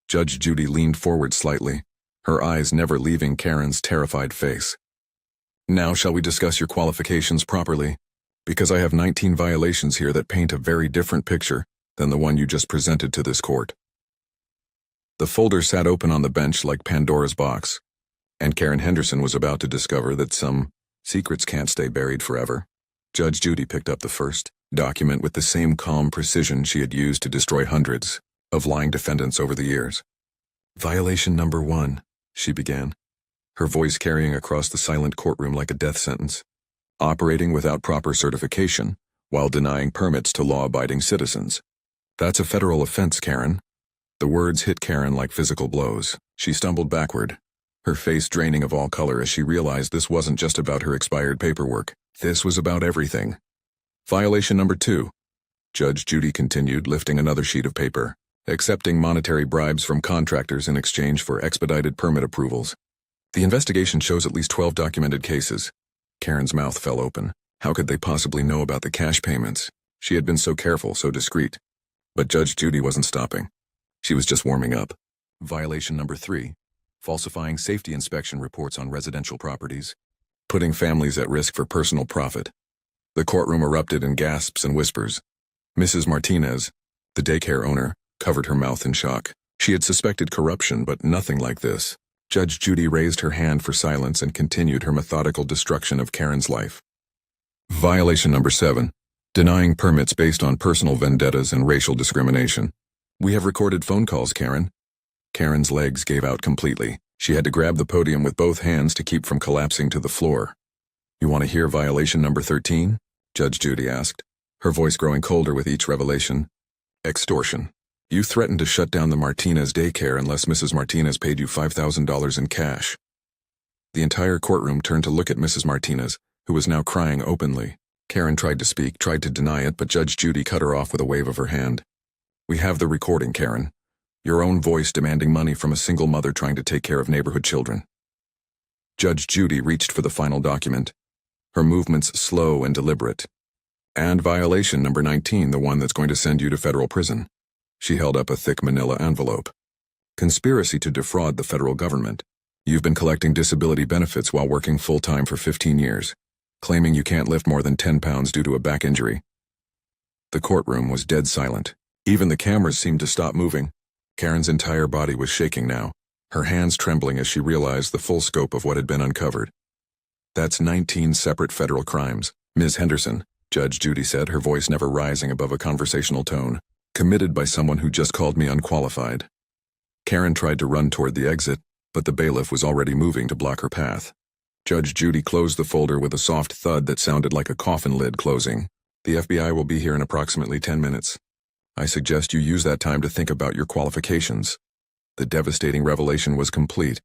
Judge Judy leaned forward slightly, her eyes never leaving Karen's terrified face. "Now shall we discuss your qualifications properly? Because I have 19 violations here that paint a very different picture than the one you just presented to this court." The folder sat open on the bench like Pandora's box, and Karen Henderson was about to discover that some secrets can't stay buried forever. Judge Judy picked up the first document with the same calm precision she had used to destroy hundreds of lying defendants over the years. "Violation number 1, she began, her voice carrying across the silent courtroom like a death sentence. "Operating without proper certification, while denying permits to law-abiding citizens. That's a federal offense, Karen." The words hit Karen like physical blows. She stumbled backward, her face draining of all color as she realized this wasn't just about her expired paperwork. This was about everything. "Violation number 2, Judge Judy continued, lifting another sheet of paper. "Accepting monetary bribes from contractors in exchange for expedited permit approvals. The investigation shows at least 12 documented cases." Karen's mouth fell open. How could they possibly know about the cash payments? She had been so careful, so discreet. But Judge Judy wasn't stopping. She was just warming up. "Violation number 3, falsifying safety inspection reports on residential properties. Putting families at risk for personal profit." The courtroom erupted in gasps and whispers. Mrs. Martinez, the daycare owner, covered her mouth in shock. She had suspected corruption, but nothing like this. Judge Judy raised her hand for silence and continued her methodical destruction of Karen's life. "Violation number 7, denying permits based on personal vendettas and racial discrimination. We have recorded phone calls, Karen." Karen's legs gave out completely. She had to grab the podium with both hands to keep from collapsing to the floor. "You want to hear violation number 13? Judge Judy asked, her voice growing colder with each revelation. "Extortion. You threatened to shut down the Martinez daycare unless Mrs. Martinez paid you $5,000 in cash." The entire courtroom turned to look at Mrs. Martinez, who was now crying openly. Karen tried to speak, tried to deny it, but Judge Judy cut her off with a wave of her hand. "We have the recording, Karen. Your own voice demanding money from a single mother trying to take care of neighborhood children." Judge Judy reached for the final document, her movements slow and deliberate. "And violation number 19, the one that's going to send you to federal prison." She held up a thick manila envelope. "Conspiracy to defraud the federal government. You've been collecting disability benefits while working full-time for 15 years, claiming you can't lift more than 10 pounds due to a back injury." The courtroom was dead silent. Even the cameras seemed to stop moving. Karen's entire body was shaking now, her hands trembling as she realized the full scope of what had been uncovered. "That's 19 separate federal crimes, Ms. Henderson," Judge Judy said, her voice never rising above a conversational tone, "committed by someone who just called me unqualified." Karen tried to run toward the exit, but the bailiff was already moving to block her path. Judge Judy closed the folder with a soft thud that sounded like a coffin lid closing. "The FBI will be here in approximately 10 minutes. I suggest you use that time to think about your qualifications." The devastating revelation was complete.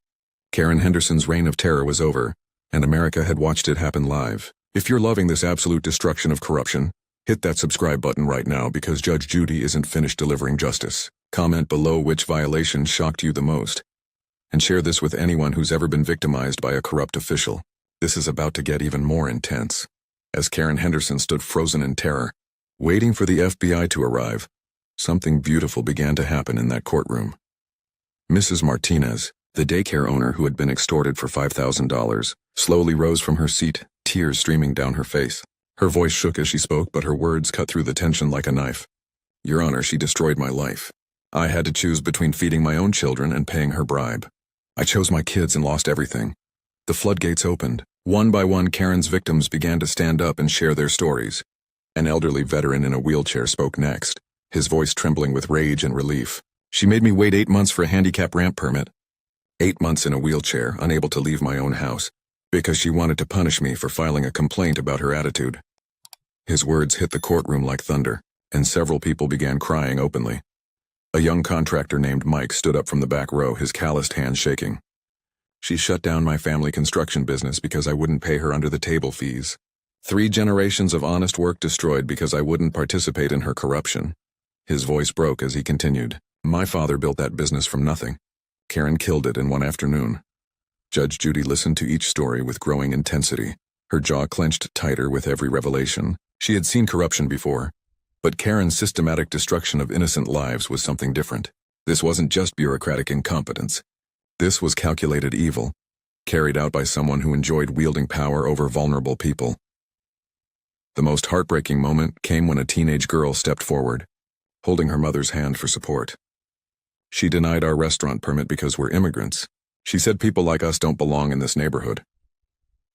Karen Henderson's reign of terror was over, and America had watched it happen live. If you're loving this absolute destruction of corruption, hit that subscribe button right now because Judge Judy isn't finished delivering justice. Comment below which violation shocked you the most. And share this with anyone who's ever been victimized by a corrupt official. This is about to get even more intense. As Karen Henderson stood frozen in terror, waiting for the FBI to arrive, something beautiful began to happen in that courtroom. Mrs. Martinez, the daycare owner who had been extorted for $5,000, slowly rose from her seat, tears streaming down her face. Her voice shook as she spoke, but her words cut through the tension like a knife. "Your Honor, she destroyed my life. I had to choose between feeding my own children and paying her bribe. I chose my kids and lost everything." The floodgates opened. One by one, Karen's victims began to stand up and share their stories. An elderly veteran in a wheelchair spoke next, his voice trembling with rage and relief. "She made me wait 8 months for a handicap ramp permit. 8 months in a wheelchair, unable to leave my own house, because she wanted to punish me for filing a complaint about her attitude." His words hit the courtroom like thunder, and several people began crying openly. A young contractor named Mike stood up from the back row, his calloused hands shaking. "She shut down my family construction business because I wouldn't pay her under-the-table fees. 3 generations of honest work destroyed because I wouldn't participate in her corruption." His voice broke as he continued. "My father built that business from nothing. Karen killed it in one afternoon." Judge Judy listened to each story with growing intensity, her jaw clenched tighter with every revelation. She had seen corruption before, but Karen's systematic destruction of innocent lives was something different. This wasn't just bureaucratic incompetence. This was calculated evil, carried out by someone who enjoyed wielding power over vulnerable people. The most heartbreaking moment came when a teenage girl stepped forward, holding her mother's hand for support. "She denied our restaurant permit because we're immigrants. She said people like us don't belong in this neighborhood."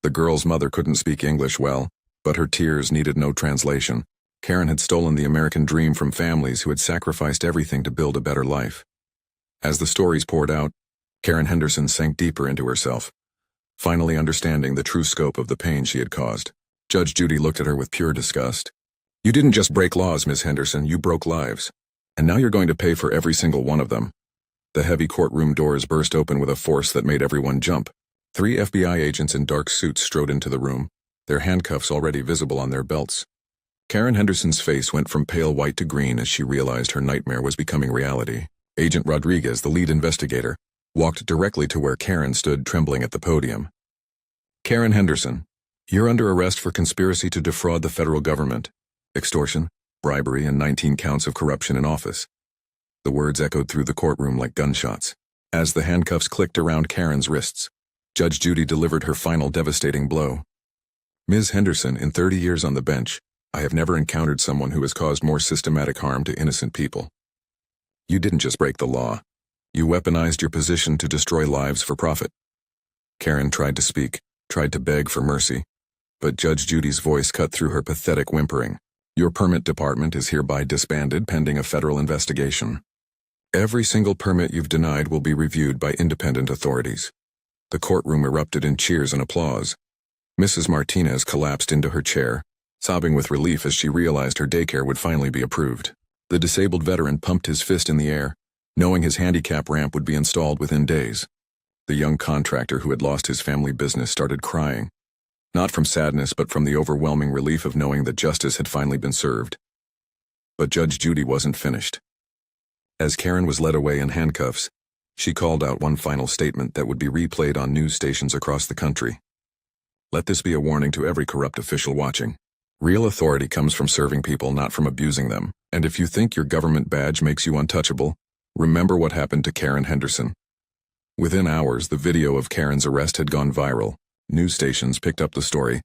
The girl's mother couldn't speak English well, but her tears needed no translation. Karen had stolen the American dream from families who had sacrificed everything to build a better life. As the stories poured out, Karen Henderson sank deeper into herself, finally understanding the true scope of the pain she had caused. Judge Judy looked at her with pure disgust. "You didn't just break laws, Miss Henderson, you broke lives. And now you're going to pay for every single one of them." The heavy courtroom doors burst open with a force that made everyone jump. 3 FBI agents in dark suits strode into the room, their handcuffs already visible on their belts. Karen Henderson's face went from pale white to green as she realized her nightmare was becoming reality. Agent Rodriguez, the lead investigator, walked directly to where Karen stood trembling at the podium. "Karen Henderson, you're under arrest for conspiracy to defraud the federal government, extortion, bribery, and 19 counts of corruption in office." The words echoed through the courtroom like gunshots. As the handcuffs clicked around Karen's wrists, Judge Judy delivered her final devastating blow. "Ms. Henderson, in 30 years on the bench, I have never encountered someone who has caused more systematic harm to innocent people. You didn't just break the law. You weaponized your position to destroy lives for profit." Karen tried to speak, tried to beg for mercy, but Judge Judy's voice cut through her pathetic whimpering. "Your permit department is hereby disbanded pending a federal investigation. Every single permit you've denied will be reviewed by independent authorities." The courtroom erupted in cheers and applause. Mrs. Martinez collapsed into her chair, sobbing with relief as she realized her daycare would finally be approved. The disabled veteran pumped his fist in the air, knowing his handicap ramp would be installed within days. The young contractor who had lost his family business started crying, not from sadness but from the overwhelming relief of knowing that justice had finally been served. But Judge Judy wasn't finished. As Karen was led away in handcuffs, she called out one final statement that would be replayed on news stations across the country. Let this be a warning to every corrupt official watching. Real authority comes from serving people, not from abusing them. And if you think your government badge makes you untouchable, remember what happened to Karen Henderson. Within hours, the video of Karen's arrest had gone viral. News stations picked up the story,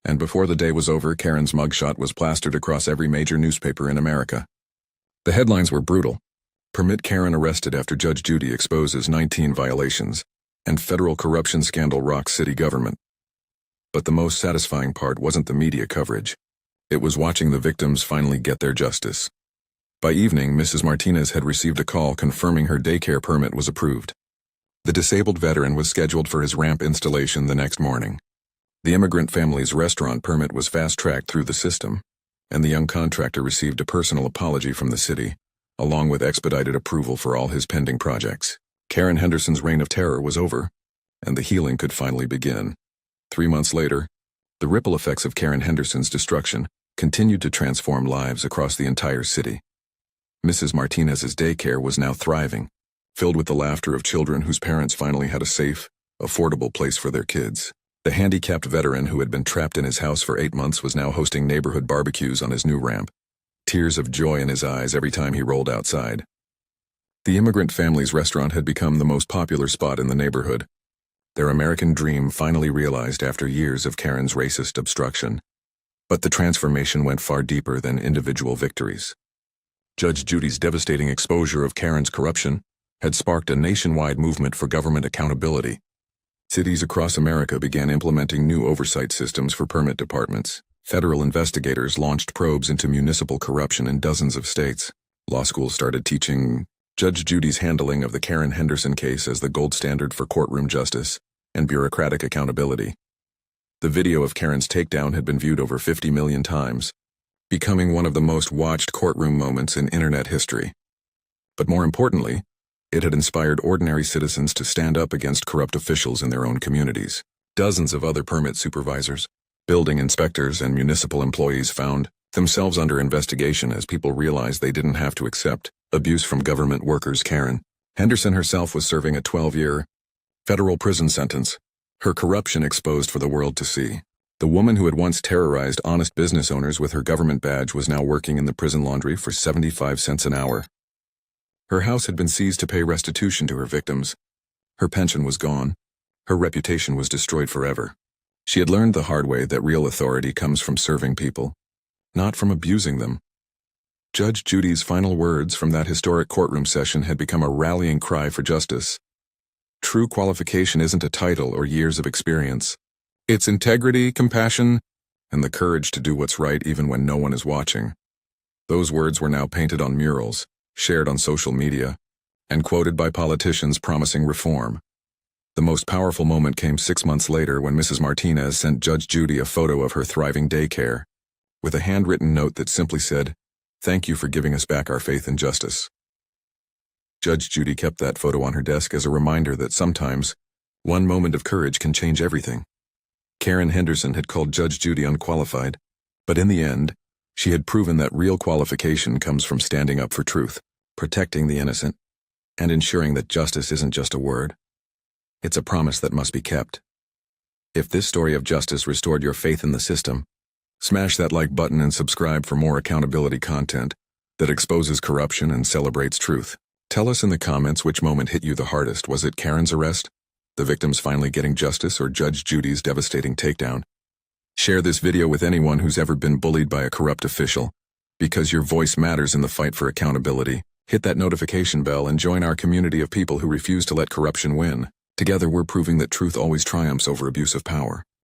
and before the day was over, Karen's mugshot was plastered across every major newspaper in America. The headlines were brutal. Permit Karen arrested after Judge Judy exposes 19 violations, and federal corruption scandal rocks city government. But the most satisfying part wasn't the media coverage. It was watching the victims finally get their justice. By evening, Mrs. Martinez had received a call confirming her daycare permit was approved. The disabled veteran was scheduled for his ramp installation the next morning. The immigrant family's restaurant permit was fast-tracked through the system, and the young contractor received a personal apology from the city, along with expedited approval for all his pending projects. Karen Henderson's reign of terror was over, and the healing could finally begin. 3 months later, the ripple effects of Karen Henderson's destruction continued to transform lives across the entire city. Mrs. Martinez's daycare was now thriving, filled with the laughter of children whose parents finally had a safe, affordable place for their kids. The handicapped veteran who had been trapped in his house for 8 months was now hosting neighborhood barbecues on his new ramp, tears of joy in his eyes every time he rolled outside. The immigrant family's restaurant had become the most popular spot in the neighborhood, their American dream finally realized after years of Karen's racist obstruction. But the transformation went far deeper than individual victories. Judge Judy's devastating exposure of Karen's corruption had sparked a nationwide movement for government accountability. Cities across America began implementing new oversight systems for permit departments. Federal investigators launched probes into municipal corruption in dozens of states. Law schools started teaching Judge Judy's handling of the Karen Henderson case as the gold standard for courtroom justice and bureaucratic accountability. The video of Karen's takedown had been viewed over 50 million times, becoming one of the most watched courtroom moments in internet history. But more importantly, it had inspired ordinary citizens to stand up against corrupt officials in their own communities. Dozens of other permit supervisors, building inspectors, and municipal employees found themselves under investigation as people realized they didn't have to accept abuse from government workers. Karen Henderson herself was serving a 12-year federal prison sentence, her corruption exposed for the world to see. The woman who had once terrorized honest business owners with her government badge was now working in the prison laundry for 75 cents an hour. Her house had been seized to pay restitution to her victims. Her pension was gone. Her reputation was destroyed forever. She had learned the hard way that real authority comes from serving people, not from abusing them. Judge Judy's final words from that historic courtroom session had become a rallying cry for justice. True qualification isn't a title or years of experience. It's integrity, compassion, and the courage to do what's right even when no one is watching. Those words were now painted on murals, shared on social media, and quoted by politicians promising reform. The most powerful moment came 6 months later when Mrs. Martinez sent Judge Judy a photo of her thriving daycare, with a handwritten note that simply said, "Thank you for giving us back our faith in justice." Judge Judy kept that photo on her desk as a reminder that sometimes one moment of courage can change everything. Karen Henderson had called Judge Judy unqualified, but in the end, she had proven that real qualification comes from standing up for truth, protecting the innocent, and ensuring that justice isn't just a word. It's a promise that must be kept. If this story of justice restored your faith in the system, smash that like button and subscribe for more accountability content that exposes corruption and celebrates truth. Tell us in the comments which moment hit you the hardest. Was it Karen's arrest, the victims finally getting justice, or Judge Judy's devastating takedown? Share this video with anyone who's ever been bullied by a corrupt official, because your voice matters in the fight for accountability. Hit that notification bell and join our community of people who refuse to let corruption win. Together we're proving that truth always triumphs over abuse of power.